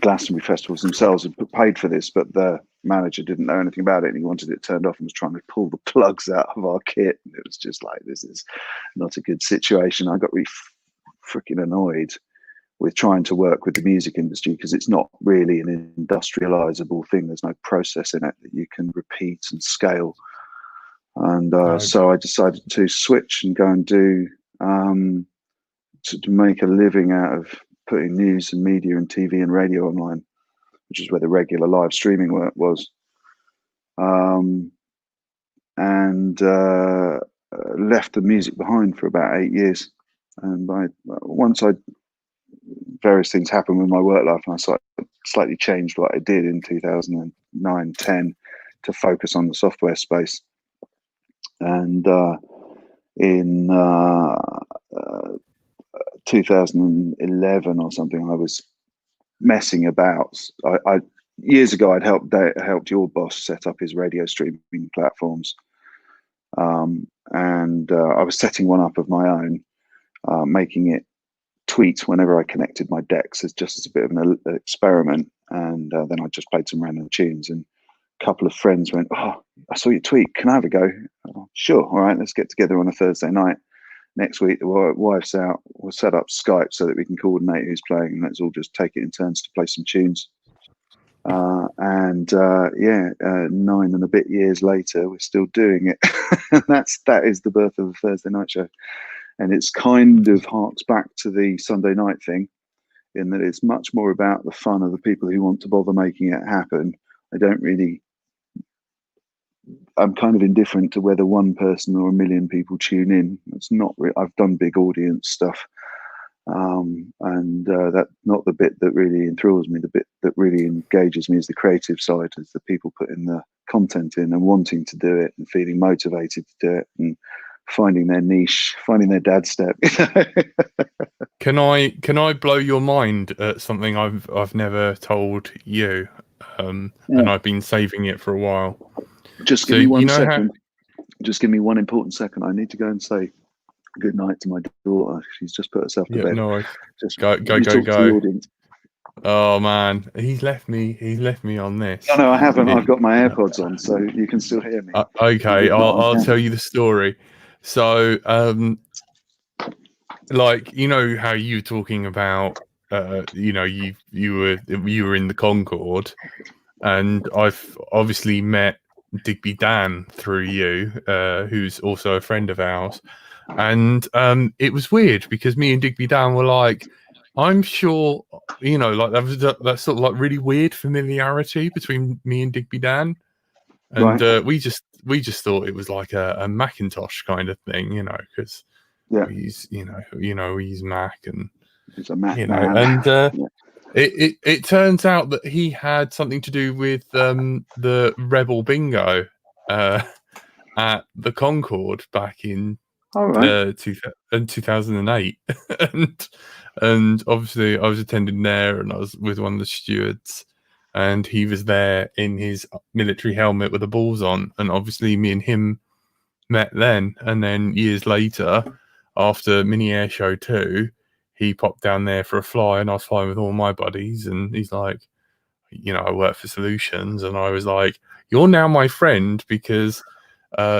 Glastonbury festivals themselves had paid for this, but the manager didn't know anything about it, and he wanted it turned off and was trying to pull the plugs out of our kit. And it was just like, this is not a good situation. I got really freaking annoyed with trying to work with the music industry because it's not really an industrializable thing. There's no process in it that you can repeat and scale. And so I decided to switch and go and do to make a living out of putting news and media and TV and radio online, which is where the regular live streaming work was. And left the music behind for about 8 years. And various things happened with my work life, and I slightly changed what I did in 2009-10 to focus on the software space. And in 2011 or something, I was messing about. Years ago, I'd helped your boss set up his radio streaming platforms, and I was setting one up of my own, making it tweet whenever I connected my decks as a bit of an experiment. And then I just played some random tunes, and a couple of friends went, "Oh, I saw your tweet. Can I have a go?" Oh, sure. All right, let's get together on a Thursday night. Next week, the wife's out. We'll set up Skype so that we can coordinate who's playing, and let's all just take it in turns to play some tunes. 9 and a bit years later, we're still doing it. that is the birth of the Thursday Night Show, and it's kind of harks back to the Sunday night thing, in that it's much more about the fun of the people who want to bother making it happen. I'm kind of indifferent to whether one person or a million people tune in. It's not. I've done big audience stuff, and that's not the bit that really enthralls me. The bit that really engages me is the creative side, is the people putting the content in and wanting to do it and feeling motivated to do it and finding their niche, finding their dad step. Can I blow your mind at something I've never told you, and I've been saving it for a while. Just give me 1 second. Just give me one important second. I need to go and say good night to my daughter. She's just put herself to Yeah, bed. nice. Just Go. you talk to the audience. Oh man, he's left me on this. No, I haven't. I've got my AirPods on, so you can still hear me. Okay, I'll tell you the story. So, like, you know how you were talking about, you know, you were in the Concorde, and I've obviously met Digby Dan through you, who's also a friend of ours, and it was weird because me and Digby Dan were like, I'm sure, you know, like that sort of like really weird familiarity between me and Digby Dan, and Right. we just thought it was like a Macintosh kind of thing, you know, because Yeah, he's we use Mac, and he's a Mac you know, man. and Yeah. it turns out that he had something to do with the Rebel Bingo at the Concorde back in All right. 2008, and obviously I was attending there, and I was with one of the stewards, and he was there in his military helmet with the balls on, and obviously me and him met then, and then years later, after Mini Air Show 2, he popped down there for a fly, and I was flying with all my buddies, and he's like, you know, I work for Solutions, and I was like, you're now my friend because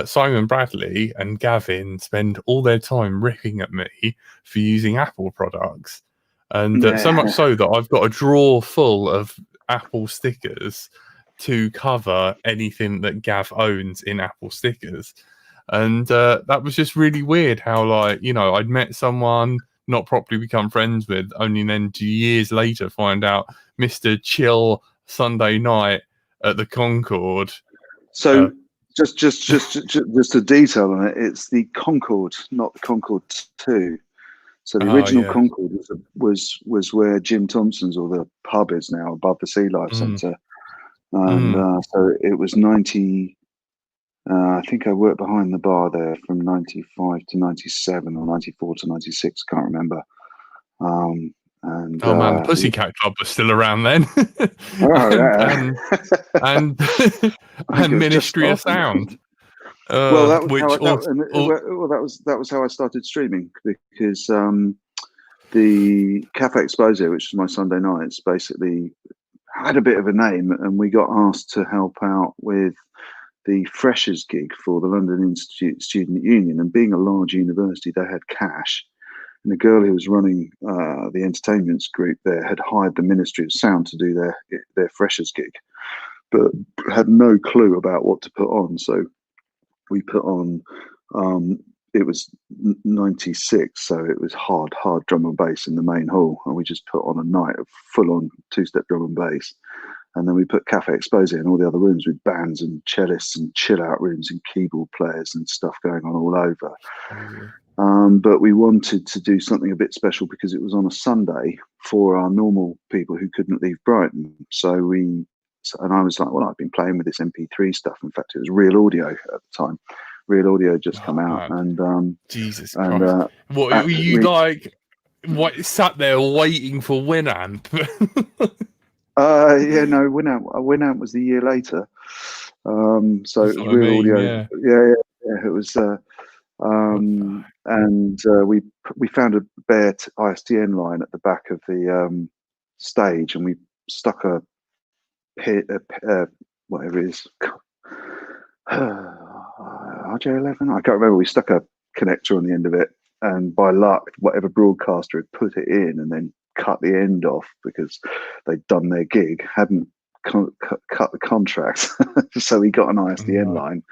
Simon Bradley and Gavin spend all their time ripping at me for using Apple products, and so much so that I've got a drawer full of Apple stickers to cover anything that Gav owns in Apple stickers. And that was just really weird how, like, you know, I'd met someone, not properly become friends with, only then 2 years later find out Mr. Chill Sunday night at the Concorde. So just a detail on it. It's the Concorde, not the Concorde 2. So the original Concorde was where Jim Thompson's, or the pub, is now, above the Sea Life Centre, and so it was 90. I think I worked behind the bar there from 95 to 97 or 94 to 96. Can't remember. And oh man, the Pussycat Club was still around then. and Ministry of Sound. Well, that was how I started streaming, because the Cafe Exposé, which was my Sunday nights, basically had a bit of a name, and we got asked to help out with the freshers gig for the London Institute Student Union. And being a large university, they had cash. And the girl who was running the entertainments group there had hired the Ministry of Sound to do their freshers gig, but had no clue about what to put on. So we put on, it was 96, so it was hard drum and bass in the main hall. And we just put on a night of full-on two-step drum and bass. And then we put Cafe Exposé in all the other rooms with bands and cellists and chill-out rooms and keyboard players and stuff going on all over. But we wanted to do something a bit special because it was on a Sunday for our normal people who couldn't leave Brighton. And I was like, well, I've been playing with this MP3 stuff. In fact, it was Real Audio at the time. Real Audio had just come out, and Jesus Christ! What were you like? What, sat there waiting for Winamp? Yeah, no, Winamp was the year later. So it was Real Audio. Yeah, it was. And we found a bare ISDN line at the back of the stage, and we stuck a whatever it is, RJ11. I can't remember. We stuck a connector on the end of it, and by luck, whatever broadcaster had put it in and then cut the end off because they'd done their gig, hadn't cut the contract. So we got an ISDN line,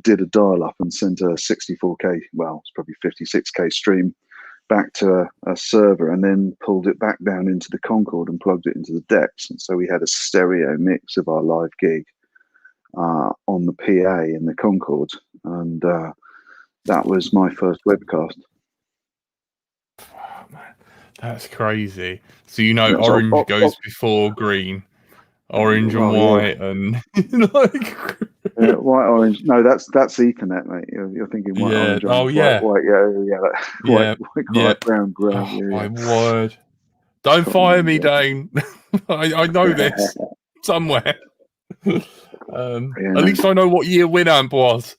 did a dial up and sent a 64k, well, it's probably 56k stream back to a server, and then pulled it back down into the Concorde and plugged it into the decks. And so we had a stereo mix of our live gig on the PA in the Concorde, and that was my first webcast. Oh, man, that's crazy. So orange goes before green, orange and white, and like white, orange. No, that's Ethernet, mate. You're thinking white, orange, white, brown. My word! Don't fire me, Dane. I know this somewhere. At least I know what year Winamp was.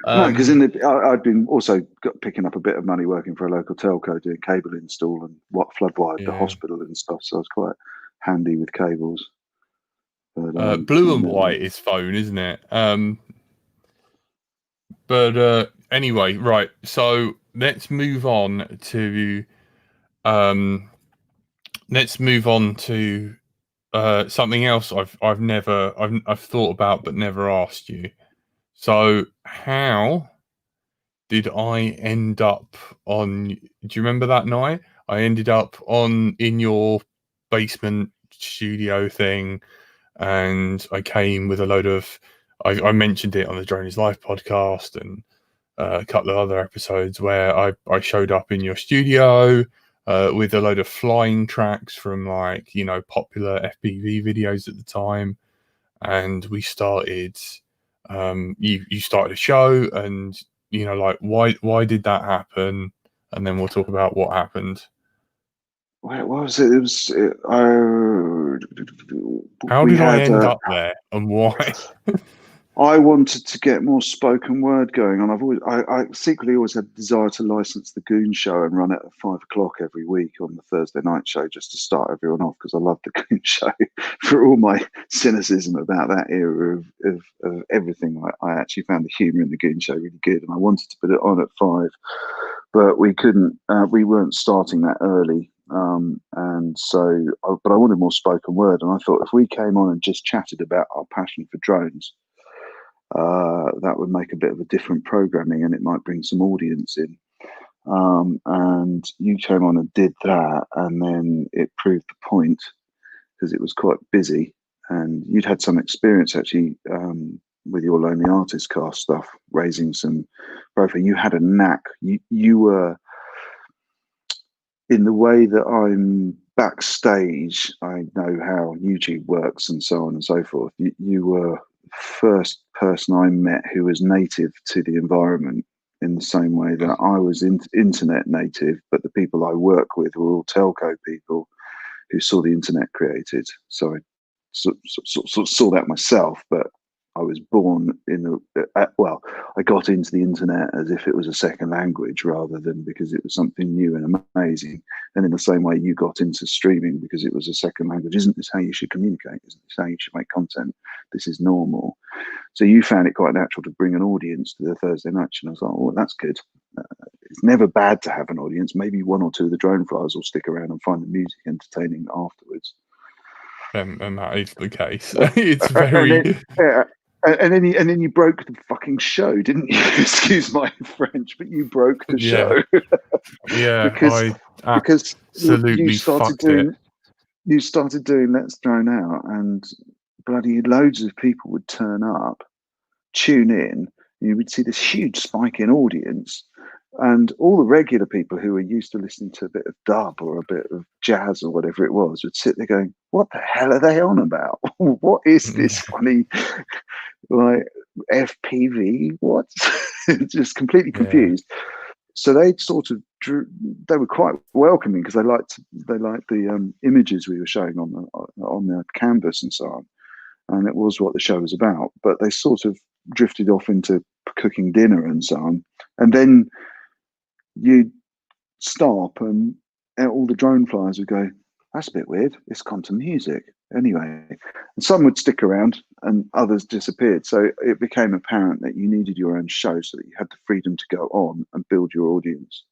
No, because I'd been also picking up a bit of money working for a local telco, doing cable install and what floodwired the Yeah. hospital and stuff. So I was quite handy with cables. But Blue and white is phone, isn't it? But anyway, right. So let's move on to something else I've thought about but never asked you. So how did I end up on? Do you remember that night? I ended up in your basement studio thing, and I came with a load of. I mentioned it on the Droney's Life podcast and a couple of other episodes where I showed up in your studio with a load of flying tracks from popular FPV videos at the time, and we started. You started a show, and why did that happen, and then we'll talk about what happened. What was it? It was. How We did I had. end up there, and why? I wanted to get more spoken word going on. I secretly always had a desire to license the Goon Show and run it at 5 o'clock every week on the Thursday night show, just to start everyone off, because I loved the Goon Show. For all my cynicism about that era of everything, I actually found the humour in the Goon Show really good, and I wanted to put it on at 5, but we couldn't. We weren't starting that early. And so, but I wanted more spoken word, and I thought if we came on and just chatted about our passion for drones, that would make a bit of a different programming, and it might bring some audience in. And you came on and did that, and then it proved the point, because it was quite busy, and you'd had some experience actually with your Lonely Artist Cast stuff, raising some profile. You had a knack. You were, in the way that I'm backstage, I know how YouTube works and so on and so forth. You were first person I met who was native to the environment, in the same way that I was internet native, but the people I work with were all telco people who saw the internet created. So I saw that myself, but I was born in I got into the internet as if it was a second language, rather than because it was something new and amazing. And in the same way, you got into streaming because it was a second language. Isn't this how you should communicate? Isn't this how you should make content? This is normal. So you found it quite natural to bring an audience to the Thursday night, and I was like, oh, that's good. It's never bad to have an audience. Maybe one or two of the drone flyers will stick around and find the music entertaining afterwards. And that is the case. It's very. And then you broke the fucking show, didn't you? Excuse my French, but you broke the show. Yeah, because absolutely you started doing Let's Drone Out, and bloody loads of people would turn up, tune in, and you would see this huge spike in audience. And all the regular people who were used to listening to a bit of dub or a bit of jazz or whatever it was would sit there going, what the hell are they on about? What is this funny, like, FPV? What? Just completely confused. So they sort of they were quite welcoming, because they liked the images we were showing on the canvas and so on. And it was what the show was about. But they sort of drifted off into cooking dinner and so on. And then you'd stop, and all the drone flyers would go, that's a bit weird, it's gone to music anyway. And some would stick around and others disappeared. So it became apparent that you needed your own show, so that you had the freedom to go on and build your audience.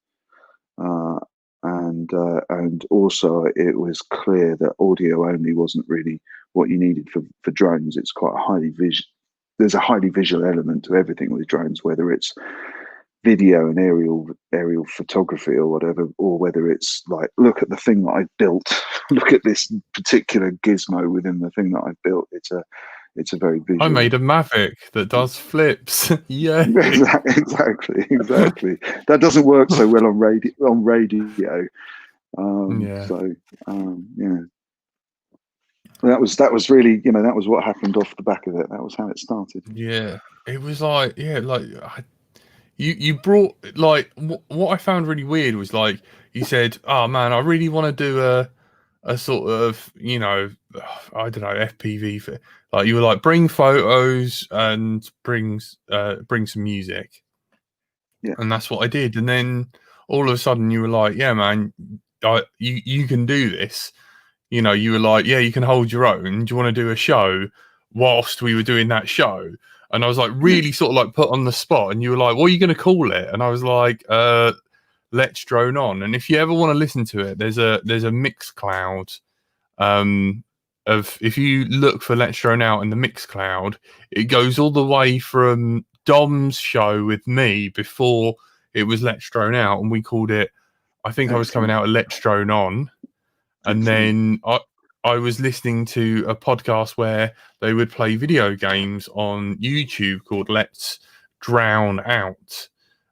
And also it was clear that audio only wasn't really what you needed for drones. It's quite there's a highly visual element to everything with drones, whether it's video and aerial photography or whatever, or whether it's like, look at the thing that I built, look at this particular gizmo within the thing that I built. It's a very visual. I made a Mavic that does flips. Yeah, exactly. That doesn't work so well on radio. That was really, that was what happened off the back of it. That was how it started. Yeah, it was like, you brought, like, what I found really weird was, like, you said, oh man, I really want to do a sort of, you know, I don't know, FPV for, like, you were like, bring photos and bring some music. Yeah. And that's what I did. And then all of a sudden you were like, yeah, man, you can do this. You know, you were like, yeah, you can hold your own. Do you want to do a show whilst we were doing that show? And I was like, Yeah. really sort of like put on the spot. And you were like, what are you going to call it? And I was like, Let's Drone On. And if you ever want to listen to it, there's a Mixcloud. Of if you look for Let's Drone Out in the Mixcloud, it goes all the way from Dom's show with me before it was Let's Drone Out, and we called it, I think I was coming Excellent. out of Let's Drone On. And Excellent. then I was listening to a podcast where they would play video games on YouTube called Let's Drown Out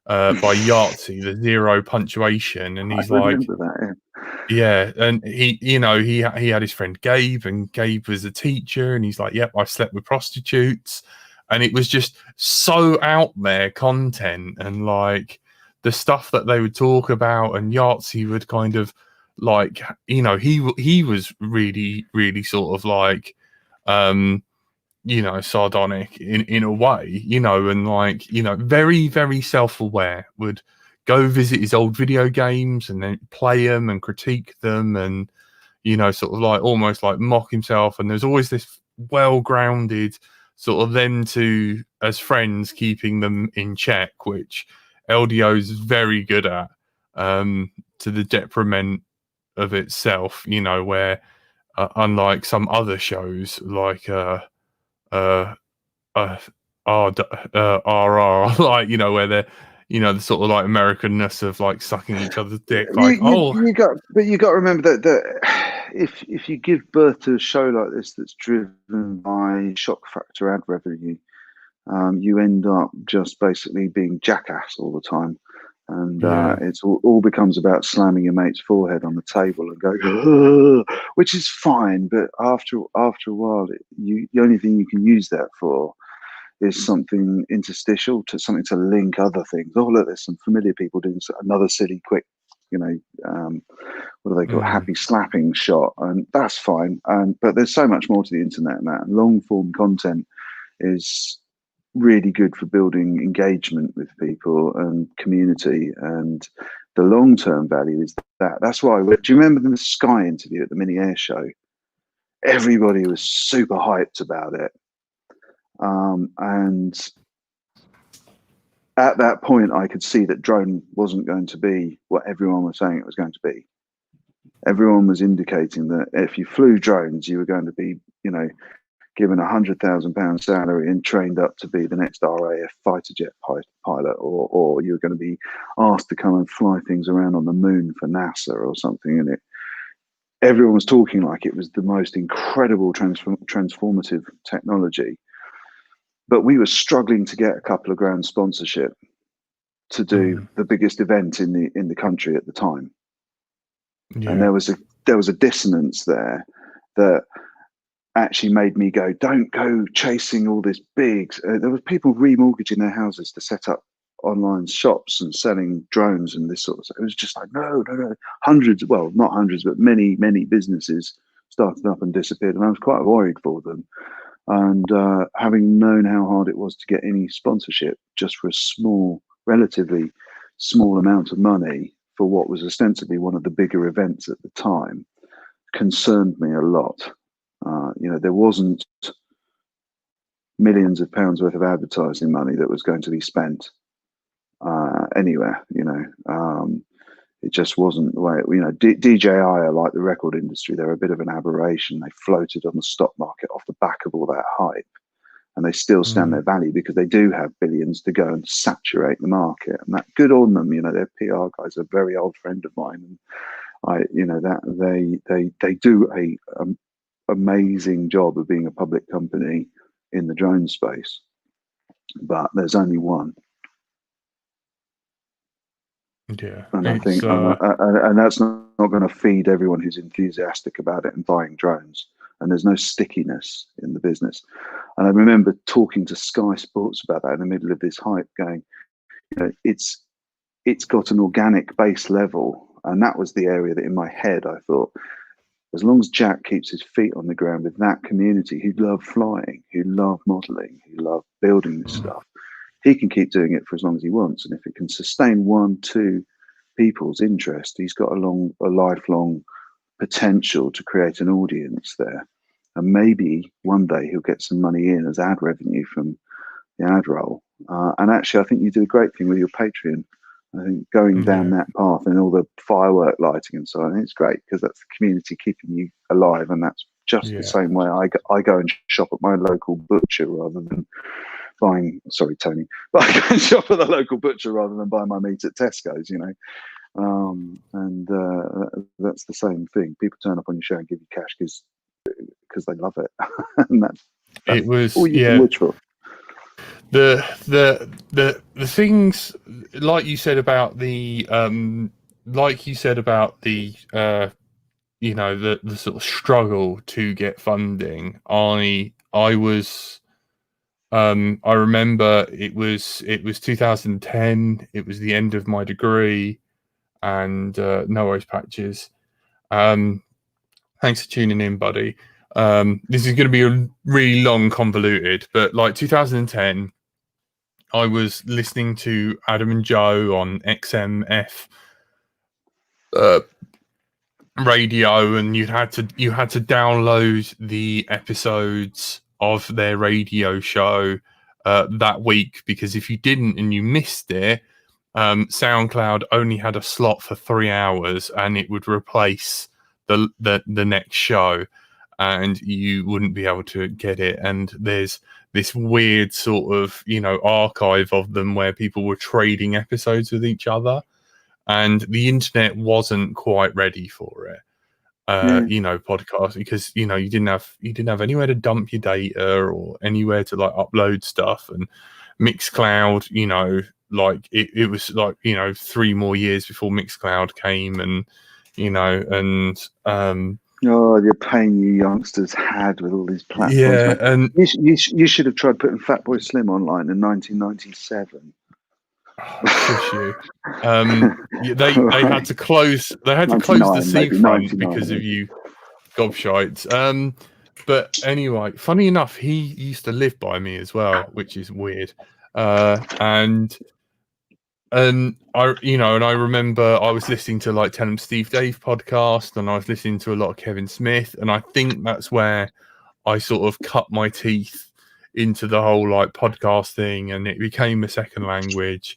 by Yahtzee, the zero punctuation. And I he's like, remember that. yeah, and he, you know, he had his friend Gabe, and Gabe was a teacher, and he's like, yep, I slept with prostitutes. And it was just so out there content, and like the stuff that they would talk about, and Yahtzee would kind of like, you know, he was really, really sort of like, you know, sardonic in a way, you know, and like, you know, very, very self-aware, would go visit his old video games and then play them and critique them, and, you know, sort of like almost like mock himself. And there's always this well-grounded sort of them two as friends, keeping them in check, which LDO is very good at, to the detriment of itself, you know, where unlike some other shows like uh RR, like, you know, where they're, you know, the sort of like Americanness of like sucking each other's dick, like, oh, You got to remember that if you give birth to a show like this that's driven by shock factor ad revenue, you end up just basically being jackass all the time, and yeah, it's all becomes about slamming your mate's forehead on the table and going, "Ugh," which is fine, but after a while, the only thing you can use that for is something interstitial, to something to link other things. Oh, look, there's some familiar people doing another silly, quick, you know, what do they call it? mm, Happy slapping shot, and that's fine. But there's so much more to the internet than that. And long form content is really good for building engagement with people and community. And the long term value is that. That's why. Do you remember the Sky interview at the mini air show? Everybody was super hyped about it. And at that point, I could see that drone wasn't going to be what everyone was saying it was going to be. Everyone was indicating that if you flew drones, you were going to be, you know, given £100,000 salary and trained up to be the next RAF fighter jet pilot, or you're going to be asked to come and fly things around on the moon for NASA or something. And everyone was talking like it was the most incredible transformative technology. But we were struggling to get a couple of grand sponsorship to do the biggest event in the country at the time, and yeah, there was a dissonance there that actually made me go, don't go chasing all this big. There was people remortgaging their houses to set up online shops and selling drones and this sort of stuff. It was just like, no. Hundreds, well, not hundreds, but many businesses started up and disappeared, and I was quite worried for them. And having known how hard it was to get any sponsorship just for a relatively small amount of money for what was ostensibly one of the bigger events at the time, concerned me a lot. You know, there wasn't millions of pounds worth of advertising money that was going to be spent anywhere. You know, it just wasn't the way. You know, DJI are like the record industry; they're a bit of an aberration. They floated on the stock market off the back of all that hype, and they still stand their value because they do have billions to go and saturate the market. And that, good on them. You know, their PR guys are a very old friend of mine, and you know, that they do a amazing job of being a public company in the drone space, but there's only one. yeah. And I It's think, and that's not going to feed everyone who's enthusiastic about it and buying drones. And there's no stickiness in the business. And I remember talking to Sky Sports about that in the middle of this hype, going, you know, it's got an organic base level, and that was the area that in my head I thought, as long as Jack keeps his feet on the ground with that community who love flying, who love modelling, who love building this stuff, he can keep doing it for as long as he wants. And if it can sustain 1-2 people's interest, he's got a lifelong potential to create an audience there. And maybe one day he'll get some money in as ad revenue from the ad roll. And actually, I think you do a great thing with your Patreon. I think going down that path and all the firework lighting and so on, it's great because that's the community keeping you alive. And that's just the same way I go and shop at my local butcher rather than buying, sorry, Tony, but I go and shop at the local butcher rather than buy my meat at Tesco's, you know. That's the same thing. People turn up on your show and give you cash because they love it. And that's it was all you can wish for. The things like you said about the you know, the sort of struggle to get funding. I remember it was 2010. It was the end of my degree, and no worries, Patches. Thanks for tuning in, buddy. This is going to be really long, convoluted, but like 2010, I was listening to Adam and Joe on XMF radio, and you had to download the episodes of their radio show that week, because if you didn't and you missed it, SoundCloud only had a slot for 3 hours, and it would replace the next show, and you wouldn't be able to get it. And there's this weird sort of, you know, archive of them where people were trading episodes with each other, and the internet wasn't quite ready for it. You know, podcast, because you know you didn't have anywhere to dump your data or anywhere to like upload stuff. And Mixcloud, you know, like it was like, you know, 3 more years before Mixcloud came, and you know, and the pain you youngsters had with all these platforms. Yeah, and you should have tried putting Fatboy Slim online in 1997. Shush you. They had to close. They had to close the seafront because of you gobshites. But anyway, funny enough, he used to live by me as well, which is weird. And I remember I was listening to like Tell 'em Steve Dave podcast, and I was listening to a lot of Kevin Smith, and I think that's where I sort of cut my teeth into the whole like podcast thing, and it became a second language,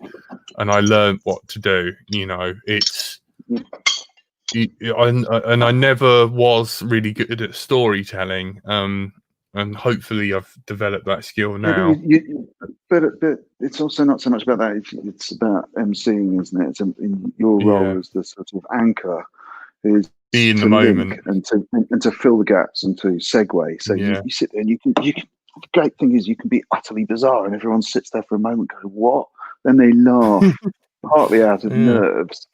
and I learned what to do. You know, and I never was really good at storytelling. And hopefully I've developed that skill now. But it's also not so much about that. It's about emceeing, isn't it? It's in your role as the sort of anchor, is be in the moment and to fill the gaps and to segue. So you sit there and you can. The great thing is you can be utterly bizarre, and everyone sits there for a moment, going, "What?" Then they laugh, partly out of nerves.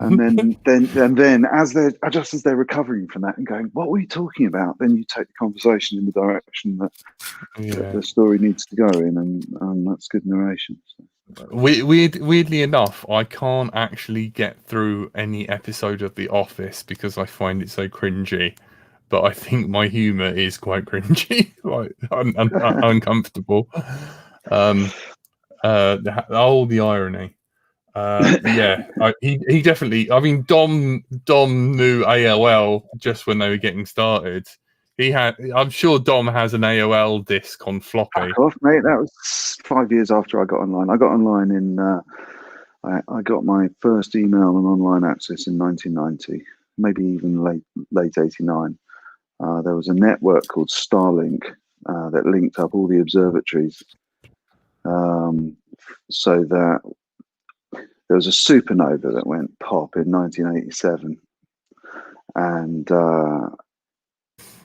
And then as they're recovering from that and going, "What were you talking about?" Then you take the conversation in the direction that the story needs to go in, and that's good narration. So. Weirdly enough, I can't actually get through any episode of The Office because I find it so cringy. But I think my humour is quite cringy, like uncomfortable. The irony. He definitely. I mean, Dom knew AOL just when they were getting started. I'm sure Dom has an AOL disc on floppy. Back off, mate. That was 5 years after I got online. I got online in. I got my first email and online access in 1990, maybe even late '89. There was a network called Starlink that linked up all the observatories, so that there was a supernova that went pop in 1987, and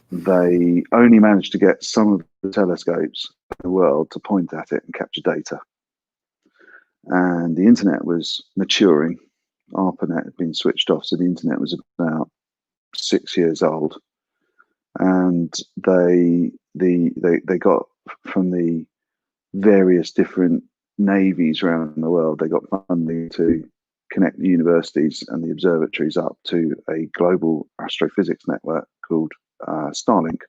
they only managed to get some of the telescopes in the world to point at it and capture data. And the internet was maturing. ARPANET had been switched off, so the internet was about 6 years old. And they got from the various different navies around the world, they got funding to connect the universities and the observatories up to a global astrophysics network called Starlink.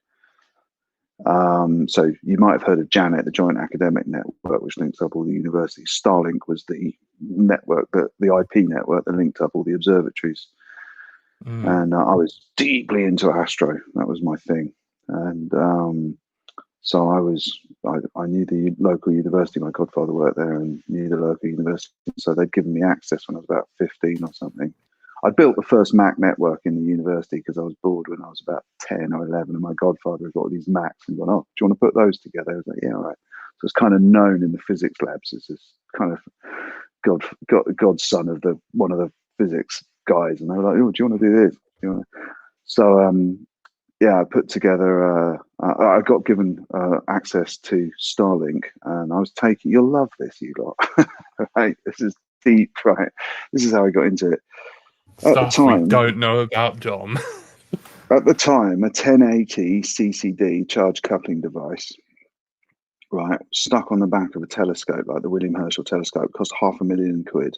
So you might have heard of JANET, the Joint Academic Network, which links up all the universities. Starlink was the network, the IP network that linked up all the observatories. And I was deeply into astro. That was my thing. And so I knew the local university. My godfather worked there and knew the local university. So they'd given me access when I was about 15 or something. I built the first Mac network in the university because I was bored when I was about 10 or 11, and my godfather had got these Macs and gone, "Oh, do you want to put those together?" I was like, "Yeah, all right." So it's kind of known in the physics labs as this kind of godson of one of the physics guys, and they were like, "Oh, do you want to do this?" So yeah, I put together. I got given access to Starlink, and I was taking. You'll love this, you lot. Right? This is deep, right? This is how I got into it. Stuff we don't know about, Dom. At the time, a 1080 CCD charge coupling device, right, stuck on the back of a telescope like the William Herschel telescope, cost £500,000.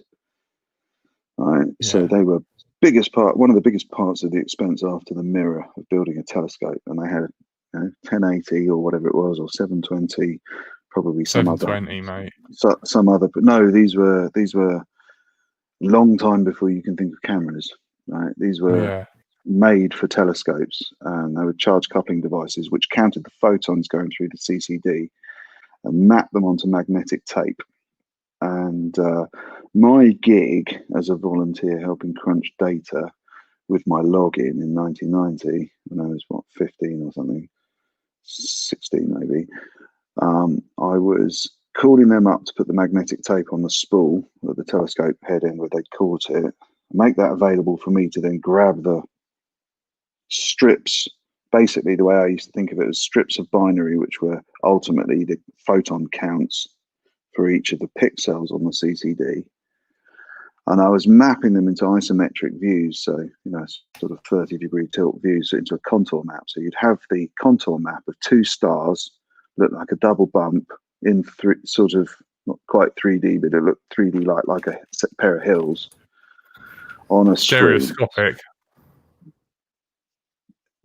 Right, yeah. So they were one of the biggest parts of the expense after the mirror of building a telescope, and they had 1080 or whatever it was, or 720, probably some 720, other, mate. Some other, but no, these were long time before you can think of cameras. Right, these were made for telescopes, and they were charge coupling devices which counted the photons going through the CCD and mapped them onto magnetic tape. And my gig as a volunteer helping crunch data with my login in 1990, when I was 15 or something, 16 maybe, I was calling them up to put the magnetic tape on the spool at the telescope head end where they'd caught it, make that available for me to then grab the strips. Basically, the way I used to think of it was strips of binary, which were ultimately the photon counts for each of the pixels on the CCD. And I was mapping them into isometric views, so sort of 30-degree tilt views into a contour map. So you'd have the contour map of two stars, look like a double bump in sort of not quite 3D, but it looked 3D like a pair of hills on a stereoscopic.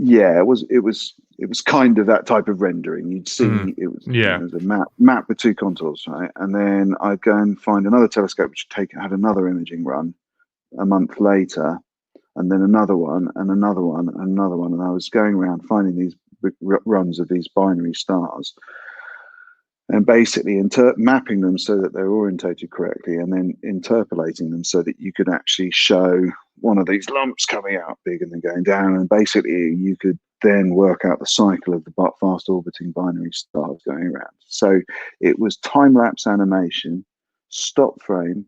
Yeah, it was kind of that type of rendering. You'd see it was it was a map with two contours, right? And then I'd go and find another telescope which had another imaging run a month later, and then another one, and another one, and another one. And I was going around finding these runs of these binary stars, and basically mapping them so that they're orientated correctly, and then interpolating them so that you could actually show one of these lumps coming out big and then going down, and basically you could then work out the cycle of the fast orbiting binary stars going around. So it was time-lapse animation, stop frame,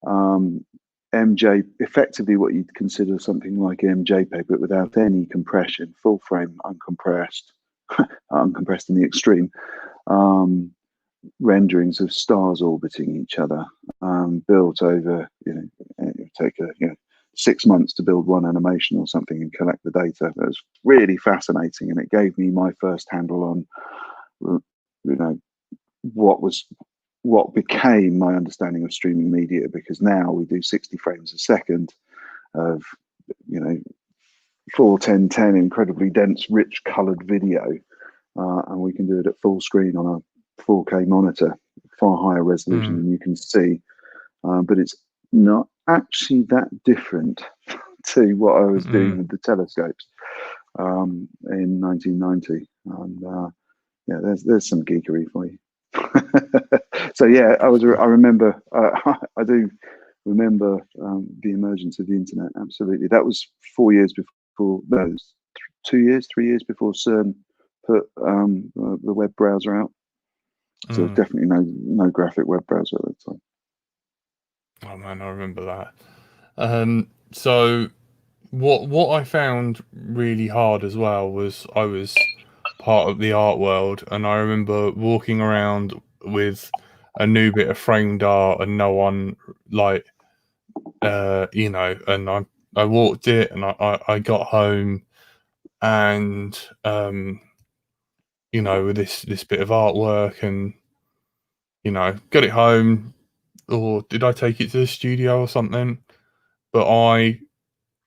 MJ, effectively what you'd consider something like MJPEG, but without any compression, full frame, uncompressed, uncompressed in the extreme. Renderings of stars orbiting each other, built over, it take 6 months to build one animation or something and collect the data. It was really fascinating, and it gave me my first handle on, what became my understanding of streaming media, because now we do 60 frames a second of, 4:10:10 incredibly dense, rich, coloured video, and we can do it at full screen on a 4K monitor, far higher resolution than you can see, but it's not actually that different to what I was doing with the telescopes in 1990. And there's some geekery for you. So yeah, I remember. I do remember the emergence of the internet. Absolutely, that was 4 years before. No, 3 years before CERN put the web browser out. So definitely no graphic web browser at that time. Oh man, I remember that. So what I found really hard as well was I was part of the art world, and I remember walking around with a new bit of framed art and no one and I walked it, and I got home, and with this bit of artwork, and got it home, or did I take it to the studio or something? But I,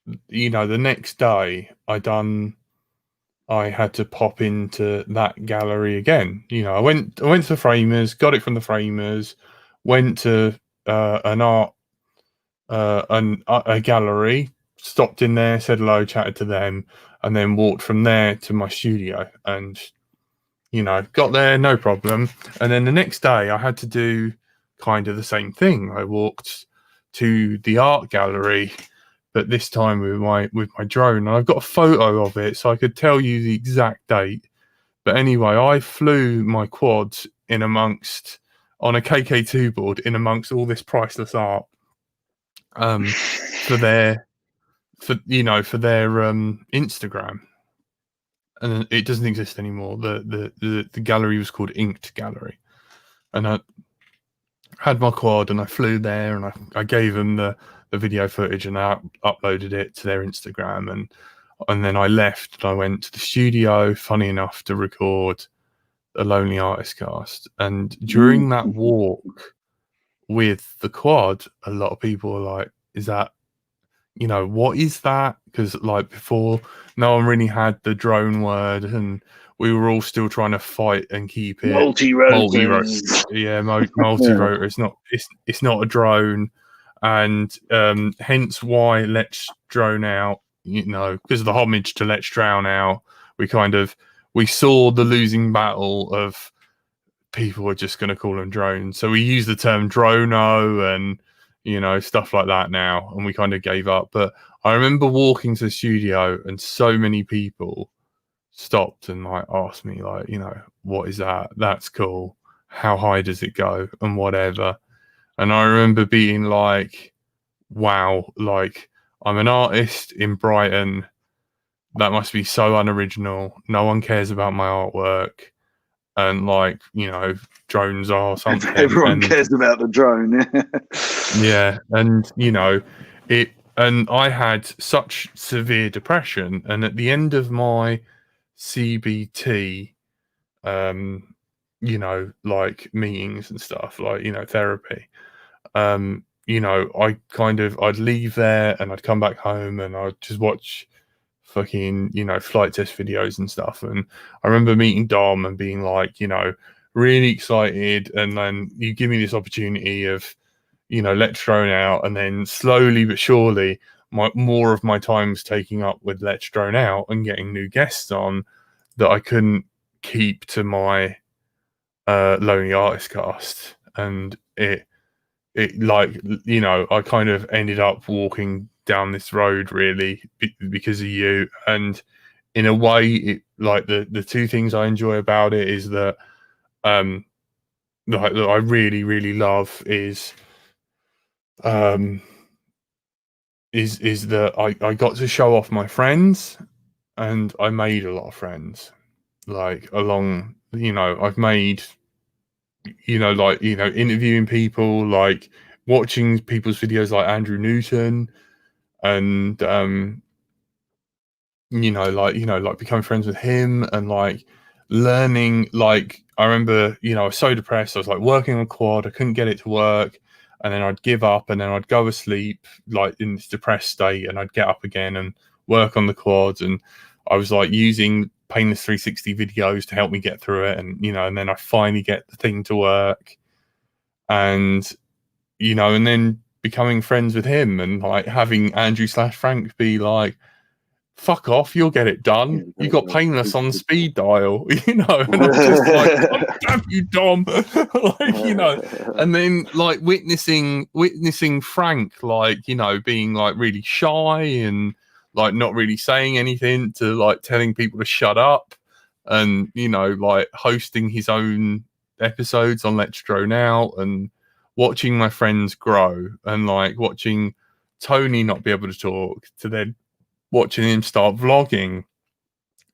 the next day I had to pop into that gallery again. I went to the framers, got it from the framers, went to a gallery, stopped in there, said hello, chatted to them, and then walked from there to my studio. And got there, no problem. And then the next day, I had to do kind of the same thing. I walked to the art gallery, but this time with my drone. And I've got a photo of it, so I could tell you the exact date. But anyway, I flew my quads on a KK2 board in amongst all this priceless art for their Instagram. And it doesn't exist anymore. The gallery was called Inked Gallery, and I had my quad and I flew there and I gave them the video footage and I uploaded it to their Instagram, and then I left and I went to the studio, funny enough, to record a Lonely Artist cast. And during that walk with the quad, a lot of people were like, is that, what is that? Because like before, no one really had the drone word, and we were all still trying to fight and keep it multi-rotor. Yeah, multi-rotor. It's not a drone, and hence why Let's Drone Out. Because of the homage to Let's Drown Out, we saw the losing battle of people were just going to call them drones, so we use the term drono and stuff like that now, and we kind of gave up. But I remember walking to the studio and so many people stopped and like asked me like, what is that? That's cool. How high does it go? And whatever. And I remember being like, wow, like I'm an artist in Brighton. That must be so unoriginal. No one cares about my artwork. And like, drones are something. Everyone cares about the drone. Yeah. And, and I had such severe depression. And at the end of my CBT, like meetings and stuff, like, therapy, I'd leave there and I'd come back home and I'd just watch fucking, flight test videos and stuff. And I remember meeting Dom and being like, really excited. And then you give me this opportunity of, Let's Drone Out. And then slowly but surely, more of my time was taking up with Let's Drone Out and getting new guests on that I couldn't keep to my Lonely Artist cast. And it like, I kind of ended up walking down this road really because of you. And in a way, it like the two things I enjoy about it is that that I really, really love is that I got to show off my friends, and I made a lot of friends. Like along, I've made, interviewing people, like watching people's videos like Andrew Newton, and like becoming friends with him, and like learning. Like I remember, I was so depressed. I was like working on a quad. I couldn't get it to work. And then I'd give up and then I'd go asleep like in this depressed state, and I'd get up again and work on the quads. And I was like using Painless 360 videos to help me get through it. And, and then I finally get the thing to work, and, and then becoming friends with him and like having Andrew/Frank be like, fuck off, you'll get it done. You got Painless on speed dial, and I'm just like, oh, damn you, Dom. And then like witnessing Frank, like, being like really shy and like not really saying anything, to like telling people to shut up, and, like hosting his own episodes on Let's Drone Out, and watching my friends grow, and like watching Tony not be able to talk, to then watching him start vlogging,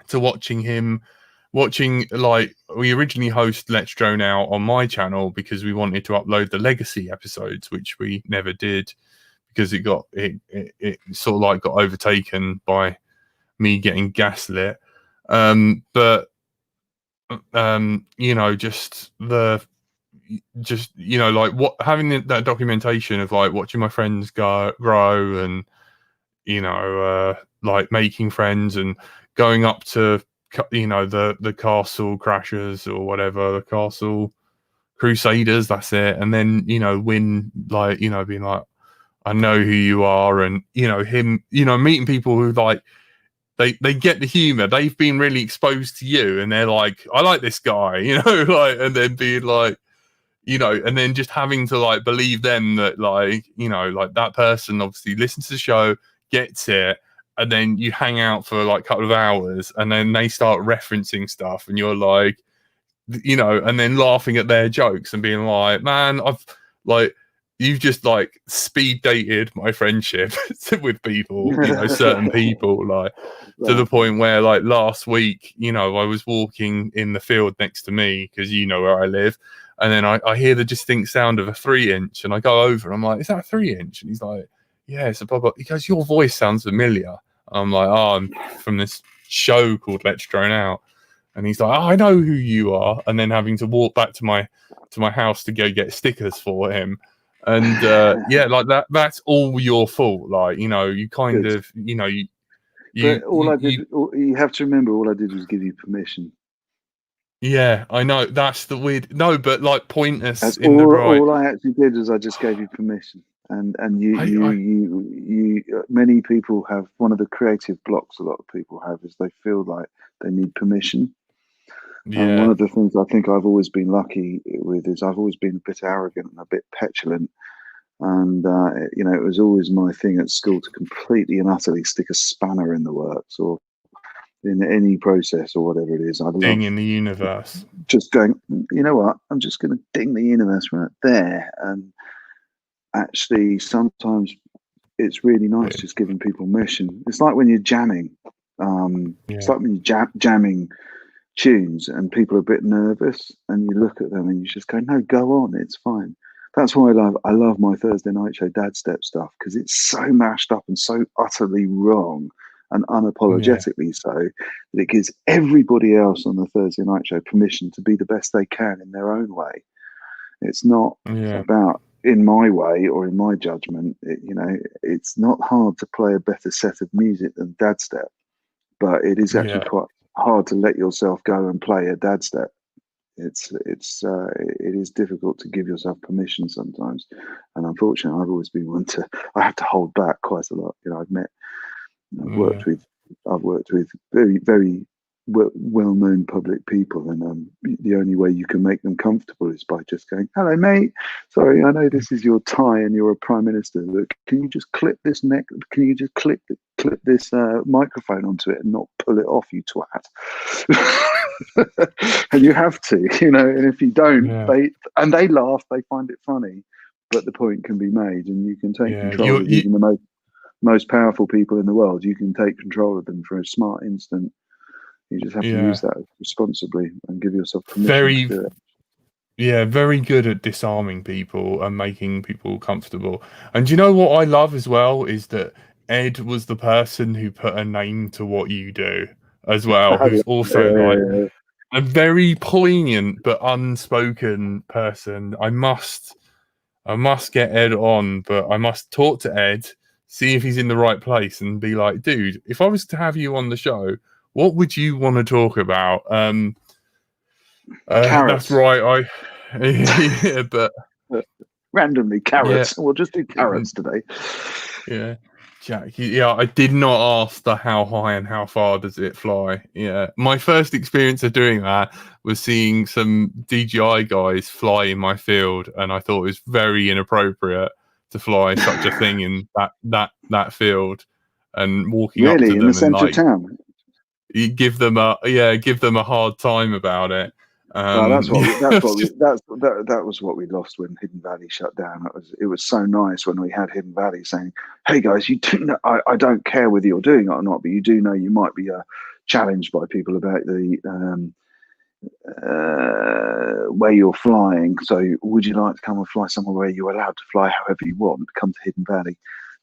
to watching like, we originally host Let's Drone Out on my channel because we wanted to upload the legacy episodes, which we never did because it sort of like got overtaken by me getting gaslit. But just just, you know, like what having that documentation of like watching my friends grow and, you know, like making friends and going up to, you know, the Castle Crashers or whatever, the Castle Crusaders, that's it. And then, you know, win, like, you know, being like, I know who you are. And, you know, him, you know, meeting people who like, they get the humor. They've been really exposed to you and they're like, I like this guy, you know, like, and then being like, you know, and then just having to like believe them that like, you know, like that person obviously listens to the show, gets it, and then you hang out for like a couple of hours and then they start referencing stuff and you're like, you know, and then laughing at their jokes and being like, man, I've like, you've just like speed dated my friendship with people, you know, certain people, like to the point where like last week, you know, I was walking in the field next to me because you know where I live. And then I hear the distinct sound of a 3-inch and I go over and I'm like, is that a 3-inch? And he's like, yeah, it's a blah, blah. He goes, your voice sounds familiar. I'm like, oh, I'm from this show called Let's Drone Out. And he's like, oh, I know who you are. And then having to walk back to my house to go get stickers for him. And yeah, like that's all your fault. Like, you know, you kind Good. of, you know, But you have to remember, all I did was give you permission. yeah, I know that's the weird. No, but like point us That's in the right. all I actually did was I just gave you permission. And many people have one of the creative blocks a lot of people have is they feel like they need permission. And one Yeah, of the things I think I've always been lucky with is I've always been a bit arrogant and a bit petulant. And you know, it was always my thing at school to completely and utterly stick a spanner in the works or in any process or whatever it is. I thing love in the universe. just going, you know what, I'm just going to ding the universe right there. And actually, sometimes it's really nice just giving people permission. It's like when you're jamming. It's like when you're jamming tunes and people are a bit nervous and you look at them and you just go, no, go on, it's fine. That's why I love my Thursday night show dad step stuff, because it's so mashed up and so utterly wrong and unapologetically so that it gives everybody else on the Thursday night show permission to be the best they can in their own way. It's not about in my way or in my judgment. You know, it's not hard to play a better set of music than dad step, but it is actually quite hard to let yourself go and play a dad step. It is difficult to give yourself permission sometimes, and unfortunately, I've always been one to. I have to hold back quite a lot. You know, I've worked with very very well-known public people, and the only way you can make them comfortable is by just going, "Hello, mate. Sorry, I know this is your tie and you're a prime minister. But can you just clip this neck? Can you just clip this microphone onto it and not pull it off, you twat?" And you have to, you know. And if you don't, they laugh. They find it funny, but the point can be made, and you can take control of even the most powerful people in the world. You can take control of them for a smart instant. You just have to use that responsibly and give yourself permission to do it. Yeah, very good at disarming people and making people comfortable. And do you know what I love as well is that Ed was the person who put a name to what you do as well, who's also like a very poignant but unspoken person. I must get Ed on, but I must talk to Ed, see if he's in the right place, and be like, dude, if I was to have you on the show, what would you want to talk about? That's right. Yeah, but randomly carrots. We'll just do carrots today. Yeah, Jack. Yeah, I did not ask the how high and how far does it fly. Yeah, my first experience of doing that was seeing some DJI guys fly in my field, and I thought it was very inappropriate to fly such a thing in that field, and walking up to them in the centre of town. You give them a hard time about it. That was what we lost when Hidden Valley shut down. It was so nice when we had Hidden Valley saying, "Hey guys, you do know, I don't care whether you're doing it or not, but you do know you might be challenged by people about the where you're flying. So would you like to come and fly somewhere where you're allowed to fly however you want? Come to Hidden Valley."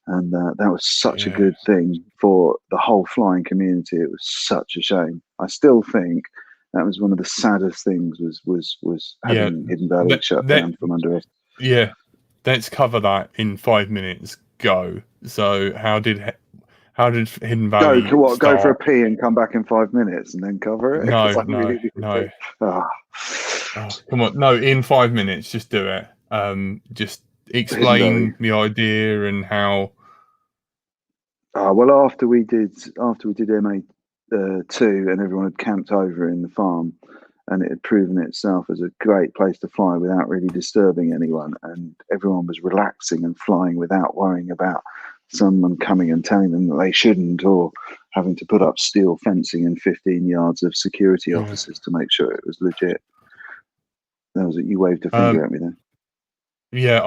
And that was such a good thing for the whole flying community. It was such a shame. I still think That was one of the saddest things. Was Yeah, having Hidden Valley shut that down from under us. yeah. Let's cover that in 5 minutes. Go. So how did Hidden Valley Go for a start? pee and come back in 5 minutes and then cover it because No, I no, really need to no. pee. Ah. Oh, come on, no, in 5 minutes, just do it. Just Hidden Valley. explain the idea and how. Well, after we did MA two, and everyone had camped over in the farm, and it had proven itself as a great place to fly without really disturbing anyone, and everyone was relaxing and flying without worrying about someone coming and telling them that they shouldn't, or having to put up steel fencing and 15 yards of security Yeah. officers to make sure it was legit. That was it. You waved a Um, finger at me then. yeah,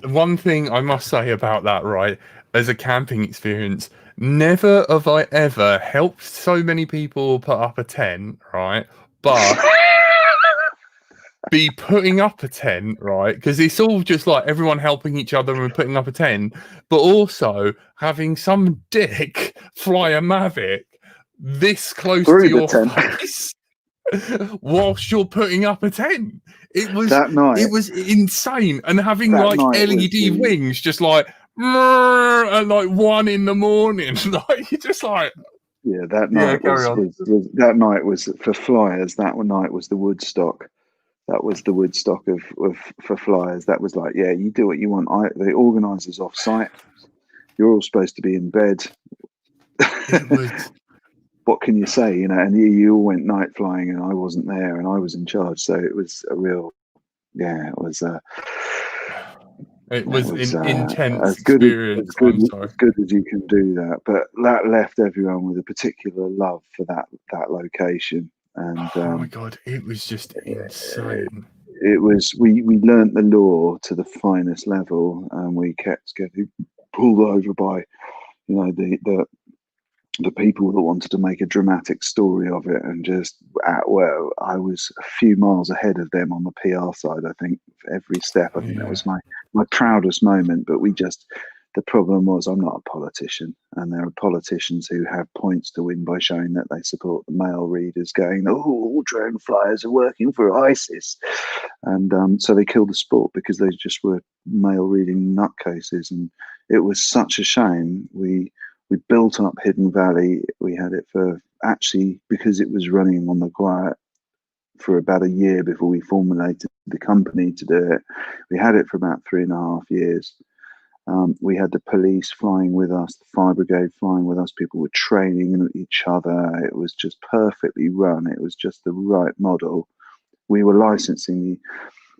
one thing I must say about that, right, as a camping experience, never have I ever helped so many people put up a tent, right? But be putting up a tent, right? Because it's all just like everyone helping each other and putting up a tent, but also having some dick fly a Mavic this close to Through the your tent face whilst you're putting up a tent. It was that night. it was insane, and having That like night was LED the wings, just like at like 1 a.m, like you're just like, Yeah, that yeah, night carry on. was that night was for flyers. That night was the Woodstock. That was the Woodstock of for flyers. That was like, yeah, you do what you want. The organisers off site. You're all supposed to be in bed. It was. What can you say? And you all went night flying, and I wasn't there, and I was in charge. So it was a real, yeah, it was. It It was was an intense as good experience. I'm sorry. as good as you can do that. But that left everyone with a particular love for that location, and Oh my god, it was just insane. it was we learnt the law to the finest level, and we kept getting pulled over by the people that wanted to make a dramatic story of it, and just well, I was a few miles ahead of them on the PR side. I think for every step. I think that Yeah. was my proudest moment. But the problem was I'm not a politician, and there are politicians who have points to win by showing that they support the male readers, going, "Oh, all drone flyers are working for ISIS," and so they killed the sport because they just were male reading nutcases, and it was such a shame. We built up Hidden Valley. We had it for actually because it was running on the quiet for about a year before we formulated the company to do it. We had it for about 3.5 years. We had the police flying with us, the fire brigade flying with us. People were training each other. It was just perfectly run. It was just the right model. We were licensing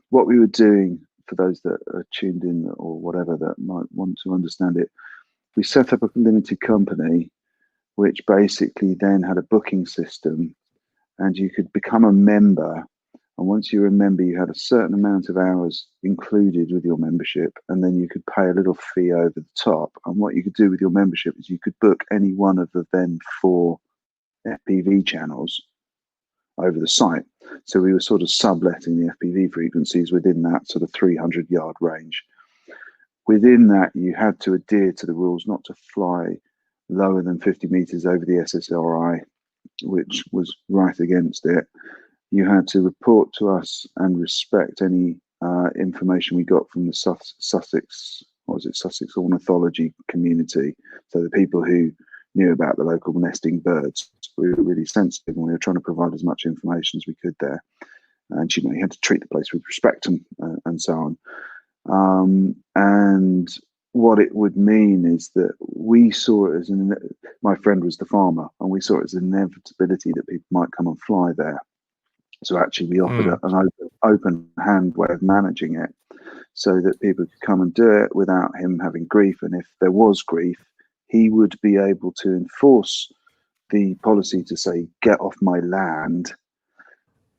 what we were doing. For those that are tuned in or whatever that might want to understand it, we set up a limited company, which basically then had a booking system, and you could become a member. And once you were a member, you had a certain amount of hours included with your membership, and then you could pay a little fee over the top. And what you could do with your membership is you could book any one of the then 4 FPV channels over the site. So we were sort of subletting the FPV frequencies within that sort of 300-yard range. Within that, you had to adhere to the rules not to fly lower than 50 meters over the SSRI, which was right against it. You had to report to us and respect any information we got from the Sussex ornithology community. So the people who knew about the local nesting birds. We were really sensitive, and we were trying to provide as much information as we could there. And you had to treat the place with respect and so on. And what it would mean is that we saw it as my friend was the farmer, and we saw it as an inevitability that people might come and fly there. So actually we offered an open hand way of managing it so that people could come and do it without him having grief. And if there was grief, he would be able to enforce the policy to say, get off my land,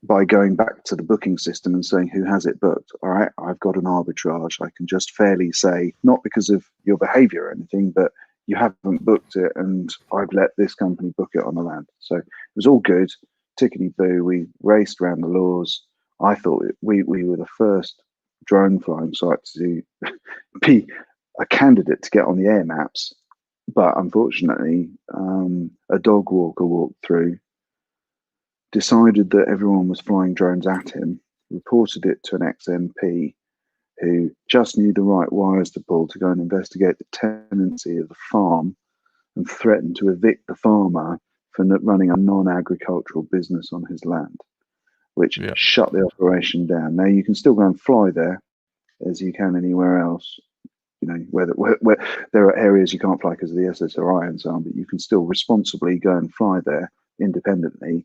by going back to the booking system and saying, who has it booked? All right, I've got an arbitrage. I can just fairly say, not because of your behavior or anything, but you haven't booked it, and I've let this company book it on the land. So it was all good. Tickety boo. We raced around the laws. I thought we were the first drone flying site to be a candidate to get on the air maps. But unfortunately, a dog walker walked through, decided that everyone was flying drones at him, reported it to an ex-MP who just knew the right wires to pull to go and investigate the tenancy of the farm and threatened to evict the farmer for running a non-agricultural business on his land, which Yeah. shut the operation down. Now, you can still go and fly there as you can anywhere else. You know, where there are areas you can't fly because of the SSRI and so on, but you can still responsibly go and fly there independently.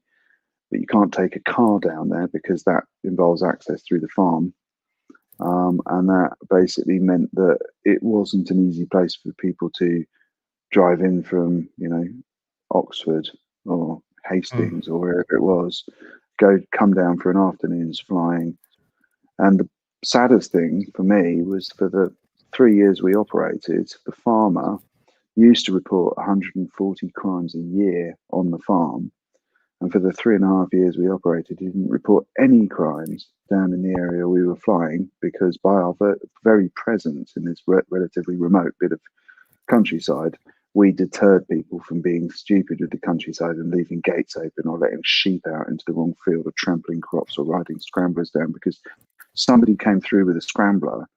But you can't take a car down there because that involves access through the farm. And that basically meant that it wasn't an easy place for people to drive in from, you know, Oxford or Hastings or wherever it was, come down for an afternoon's flying. And the saddest thing for me was for the 3 years we operated, the farmer used to report 140 crimes a year on the farm. And for the 3.5 years we operated, he didn't report any crimes down in the area we were flying because by our very presence in this relatively remote bit of countryside, we deterred people from being stupid with the countryside and leaving gates open or letting sheep out into the wrong field or trampling crops or riding scramblers down because somebody came through with a scrambler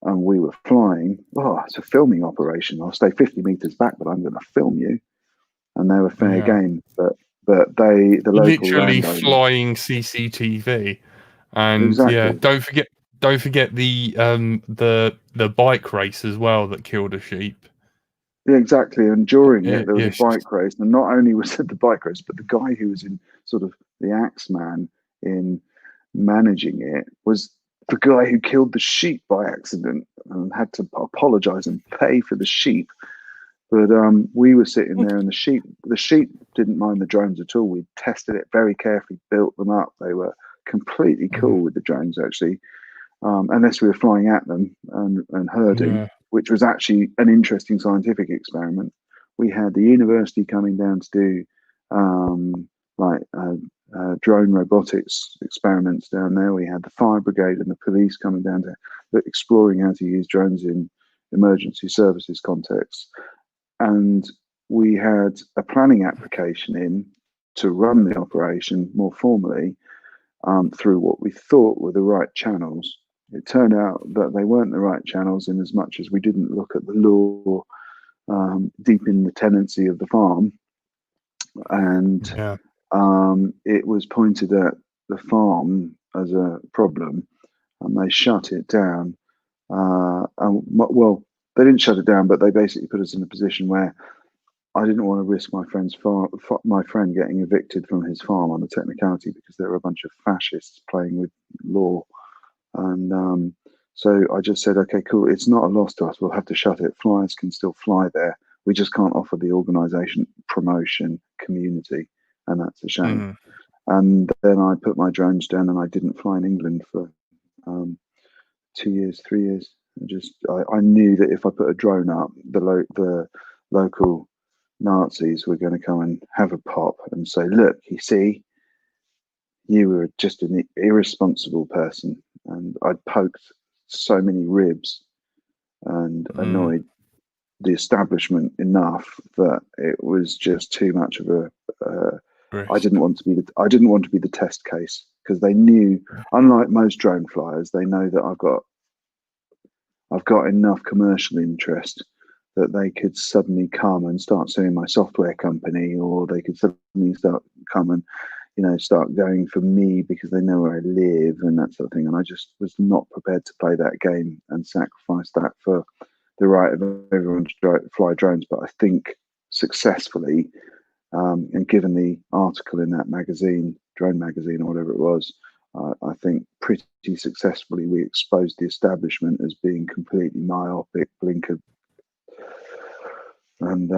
and we were flying. Oh, it's a filming operation. I'll stay 50 meters back, but I'm going to film you. And they were fair game. But the local literally landowner, flying CCTV, and exactly. don't forget the bike race as well that killed a sheep. Yeah, exactly. And during it, there was a Yes. bike race, and not only was it the bike race, but the guy who was in sort of the axe man in managing it was the guy who killed the sheep by accident and had to apologize and pay for the sheep. But we were sitting there, and the sheep didn't mind the drones at all. We tested it very carefully, built them up. They were completely cool with the drones, actually, unless we were flying at them and herding, which was actually an interesting scientific experiment. We had the university coming down to do drone robotics experiments down there. We had the fire brigade and the police coming down to exploring how to use drones in emergency services contexts. And we had a planning application in to run the operation more formally through what we thought were the right channels. It turned out that they weren't the right channels in as much as we didn't look at the law deep in the tenancy of the farm. And it was pointed at the farm as a problem, and they shut it down. Well, they didn't shut it down, but they basically put us in a position where I didn't want to risk my friend getting evicted from his farm on a technicality because there were a bunch of fascists playing with law. And so I just said, okay, cool. It's not a loss to us. We'll have to shut it. Flyers can still fly there. We just can't offer the organisation, promotion, community, and that's a shame. And then I put my drones down, and I didn't fly in England for 2 years, 3 years. I knew that if I put a drone up, the local Nazis were going to come and have a pop and say, look, you see, you were just an irresponsible person. And I'd poked so many ribs and annoyed the establishment enough that it was just too much of a I didn't want to be the test case, because they knew, unlike most drone flyers, they know that I've got enough commercial interest that they could suddenly come and start suing my software company, or they could suddenly come and, you know, start going for me because they know where I live and that sort of thing. And I just was not prepared to play that game and sacrifice that for the right of everyone to fly drones. But I think successfully, and given the article in that magazine, Drone Magazine or whatever it was, I think pretty successfully we exposed the establishment as being completely myopic, blinkered. And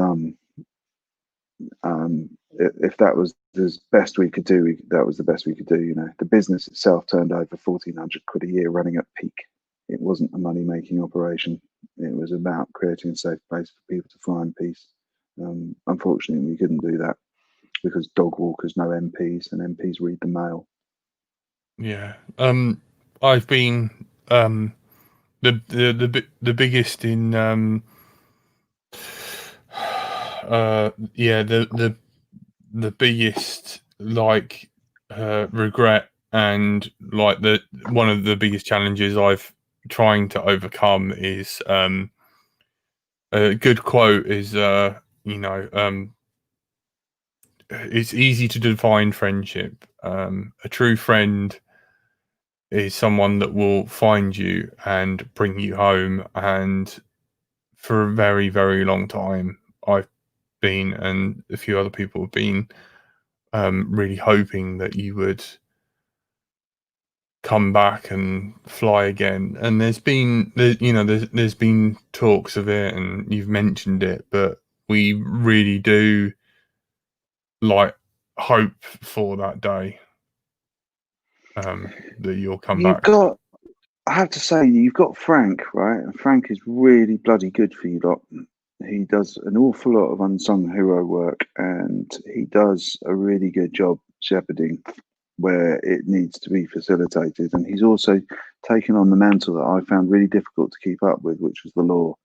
if that was the best we could do, that was the best we could do. You know, the business itself turned over 1,400 quid a year running at peak. It wasn't a money-making operation. It was about creating a safe place for people to fly in peace. Unfortunately, we couldn't do that because dog walkers know MPs, and MPs read the mail. Yeah. I've been the biggest in the biggest like regret, and like one of the biggest challenges I've trying to overcome is a good quote is it's easy to define friendship. A true friend is someone that will find you and bring you home. And for a very, very long time, I've been, and a few other people have been, really hoping that you would come back and fly again. And there's been talks of it, and you've mentioned it, but we really do like hope for that day, that you'll come You've back. got, I have to say, you've got Frank, right? And Frank is really bloody good for you lot. He does an awful lot of unsung hero work, and he does a really good job shepherding where it needs to be facilitated. And he's also taken on the mantle that I found really difficult to keep up with, which was the law.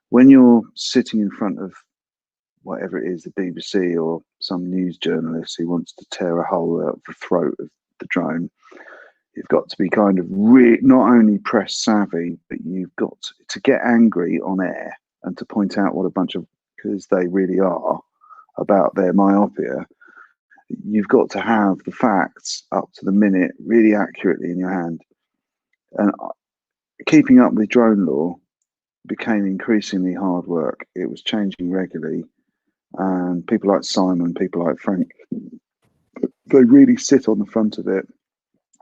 When you're sitting in front of whatever it is, the BBC or some news journalist who wants to tear a hole out the throat of the drone, you've got to be kind of not only press savvy, but you've got to get angry on air and to point out what a bunch of, because they really are, about their myopia. You've got to have the facts up to the minute really accurately in your hand. And keeping up with drone law became increasingly hard work. It was changing regularly. And people like Simon, people like Frank, they really sit on the front of it,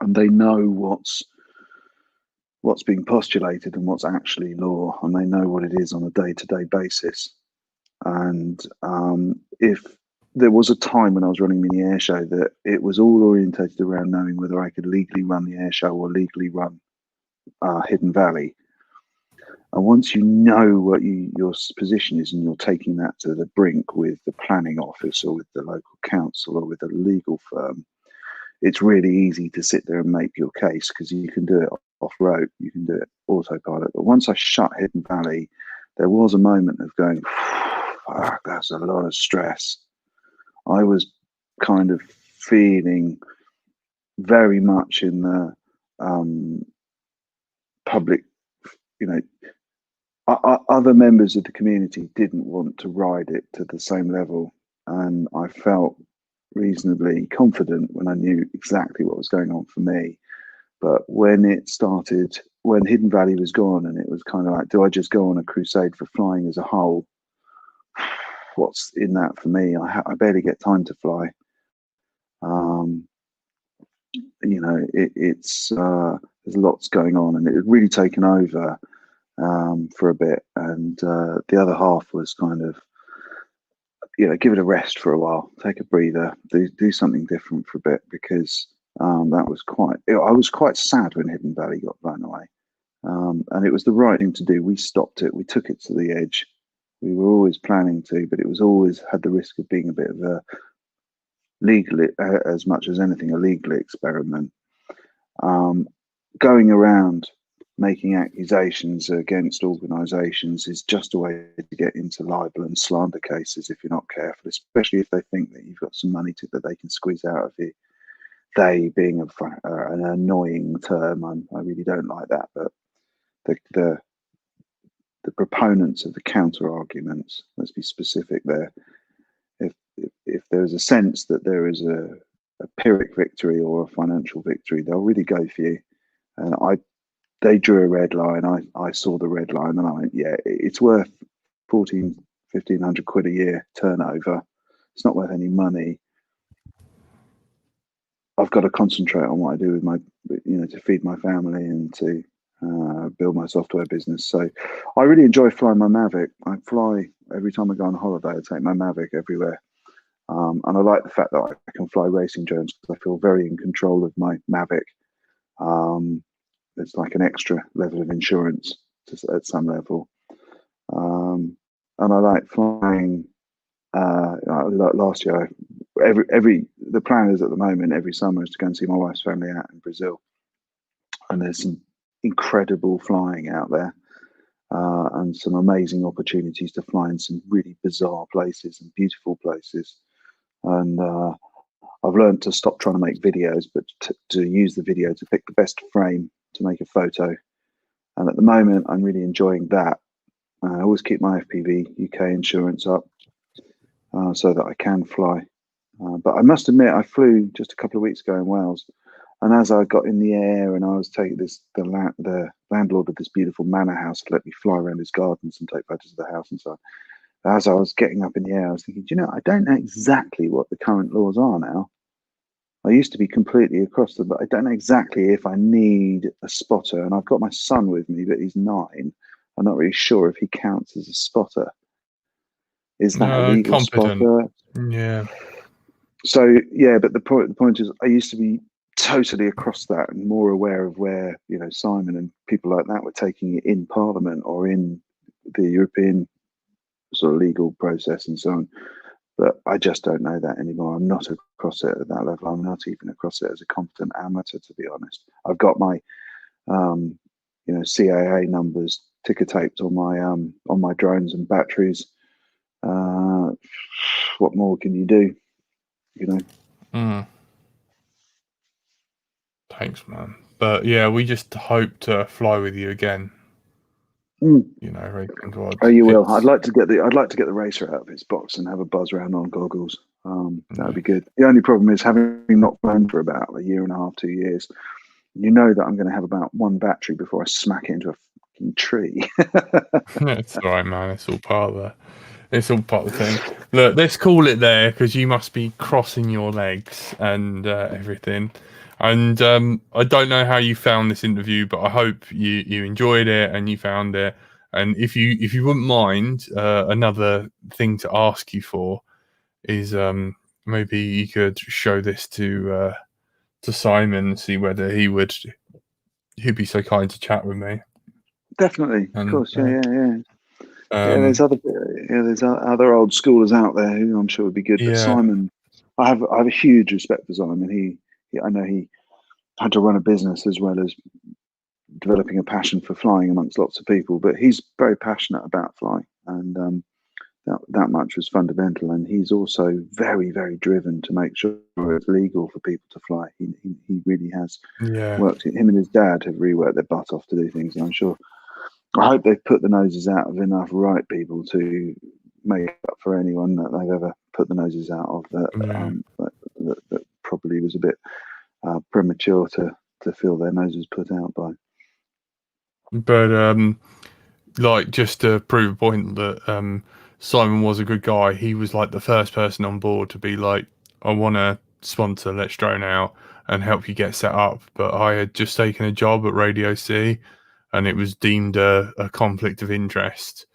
and they know what's being postulated and what's actually law, and they know what it is on a day-to-day basis. And if there was a time when I was running Mini Airshow that it was all orientated around knowing whether I could legally run the airshow or legally run Hidden Valley. And once you know what your position is, and you're taking that to the brink with the planning office or with the local council or with a legal firm, it's really easy to sit there and make your case, because you can do it off road, you can do it autopilot. But once I shut Hidden Valley, there was a moment of going, fuck, that's a lot of stress. I was kind of feeling very much in the public, other members of the community didn't want to ride it to the same level. And I felt reasonably confident when I knew exactly what was going on for me. But when Hidden Valley was gone, and it was kind of like, do I just go on a crusade for flying as a whole? What's in that for me? I barely get time to fly. It's there's lots going on, and it had really taken over for a bit. And the other half was kind of, give it a rest for a while, take a breather, do something different for a bit, because that was I was quite sad when Hidden Valley got blown away. And it was the right thing to do. We stopped it. We took it to the edge. We were always planning to, but it was always had the risk of being a bit of a legal, as much as anything, a legal experiment. Going around making accusations against organisations is just a way to get into libel and slander cases if you're not careful, especially if they think that you've got some money that they can squeeze out of you. They being an annoying term, I really don't like that, but the proponents of the counter arguments, let's be specific there. If there is a sense that there is a Pyrrhic victory or a financial victory, they'll really go for you. And they drew a red line. I saw the red line, and I went, yeah, it's worth 1,500 quid a year turnover. It's not worth any money. I've got to concentrate on what I do with my, to feed my family and to build my software business. So I really enjoy flying my Mavic. I fly every time I go on holiday. I take my Mavic everywhere. And I like the fact that I can fly racing drones, because I feel very in control of my Mavic. It's like an extra level of insurance at some level. And I like flying. Last year, the plan is at the moment every summer is to go and see my wife's family out in Brazil, and there's some incredible flying out there, and some amazing opportunities to fly in some really bizarre places and beautiful places. And I've learned to stop trying to make videos, but to use the video to pick the best frame to make a photo. And at the moment, I'm really enjoying that. I always keep my FPV UK insurance up so that I can fly. But I must admit, I flew just a couple of weeks ago in Wales, and as I got in the air and I was taking the landlord of this beautiful manor house had let me fly around his gardens and take photos of the house and so on. As I was getting up in the air, I was thinking, do you know, I don't know exactly what the current laws are now. I used to be completely across them, but I don't know exactly if I need a spotter. And I've got my son with me, but he's 9. I'm not really sure if he counts as a spotter. Is that a legal competent. spotter? Yeah. So yeah, but the point is, I used to be totally across that and more aware of where, you know, Simon and people like that were taking it in Parliament or in the European sort of legal process and so on. But I just don't know that anymore. I'm not across it at that level. I'm not even across it as a competent amateur, to be honest. I've got my, you know, CAA numbers ticker taped on my drones and batteries. What more can you do? You know. Thanks, man. But yeah, we just hope to fly with you again. You know, racing God. Oh, you will. I'd like to get the racer out of its box and have a buzz around on goggles. That would be good. The only problem is, having not flown for about a year and a half, 2 years, you know that I'm going to have about 1 battery before I smack it into a fucking tree. It's all right, man. It's all part of the thing. Look, let's call it there, because you must be crossing your legs and everything. And I don't know how you found this interview, but I hope you enjoyed it and you found it. And if you wouldn't mind, another thing to ask you for is maybe you could show this to Simon and see whether he'd be so kind to chat with me. Definitely, of course, yeah. There's There's other old schoolers out there who I'm sure would be good. But Simon, I have a huge respect for Simon. I know he had to run a business as well as developing a passion for flying amongst lots of people. But he's very passionate about flying, and that much was fundamental. And he's also very, very driven to make sure it's legal for people to fly. He really has worked. Him and his dad have really worked their butt off to do things, and I'm sure. I hope they've put the noses out of enough right people to make up for anyone that they've ever put the noses out of that probably was a bit premature to feel their noses put out by. But like, just to prove a point that Simon was a good guy, he was like the first person on board to be like, I want to sponsor Let's Drone Out and help you get set up. But I had just taken a job at Radio C, and it was deemed a conflict of interest.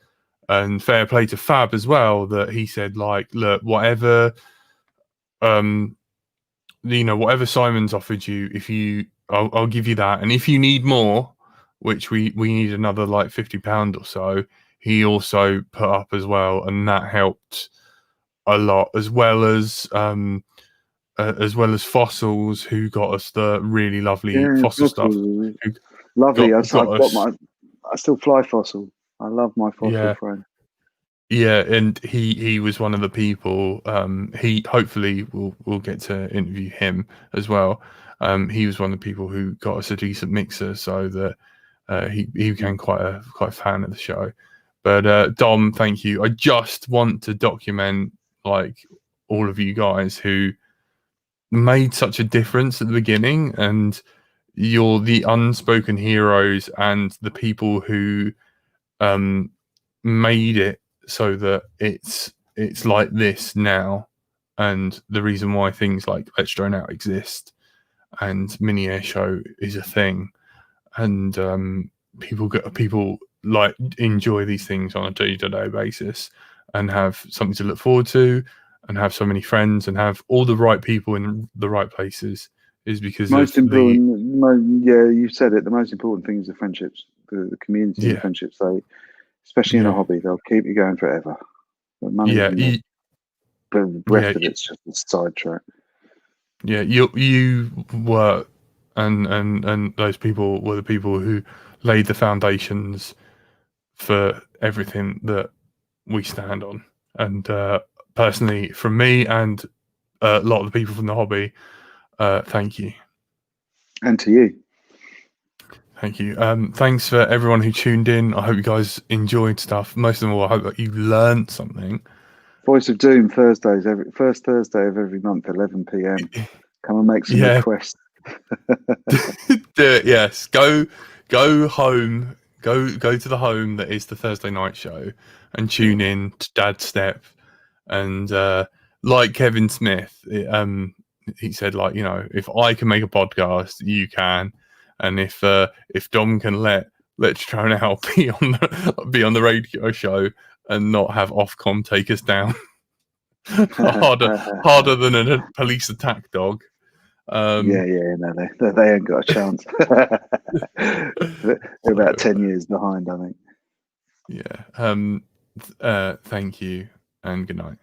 And fair play to Fab as well, that he said, like, look, whatever whatever Simon's offered you, I'll give you that, and if you need more, which we need another like £50 or so, he also put up as well, and that helped a lot, as well as Fossils, who got us the really lovely fossil stuff. Lovely. I still fly Fossil. I love my Fossil friend. Yeah, and he was one of the people. He hopefully we'll get to interview him as well. He was one of the people who got us a decent mixer, so that he became quite a fan of the show. But Dom, thank you. I just want to document, like, all of you guys who made such a difference at the beginning, and you're the unspoken heroes and the people who made it so that it's like this now, and the reason why things like Let's Drone Out exist and Mini Air Show is a thing, and people like enjoy these things on a day-to-day basis and have something to look forward to and have so many friends and have all the right people in the right places, is because you said it. The most important thing is the friendships, the community, and the friendships. Especially in a hobby, they'll keep you going forever. The money, the rest of it's just a sidetrack. Yeah, you were, and those people were the people who laid the foundations for everything that we stand on. And personally, from me and a lot of the people from the hobby, thank you. And to you. Thank you. Thanks for everyone who tuned in. I hope you guys enjoyed stuff. Most of all, I hope that you learned something. Voice of Doom Thursdays, first Thursday of every month, 11 p.m. Come and make some requests. Yes, go home. Go to the home that is the Thursday night show and tune in to Dad's Step. And like Kevin Smith, he said, like, you know, if I can make a podcast, you can. And if Dom can let Drone Out be on the radio show and not have Ofcom take us down harder than a police attack dog. No, they ain't got a chance. They're about 10 years behind, I think. Yeah. Thank you and good night.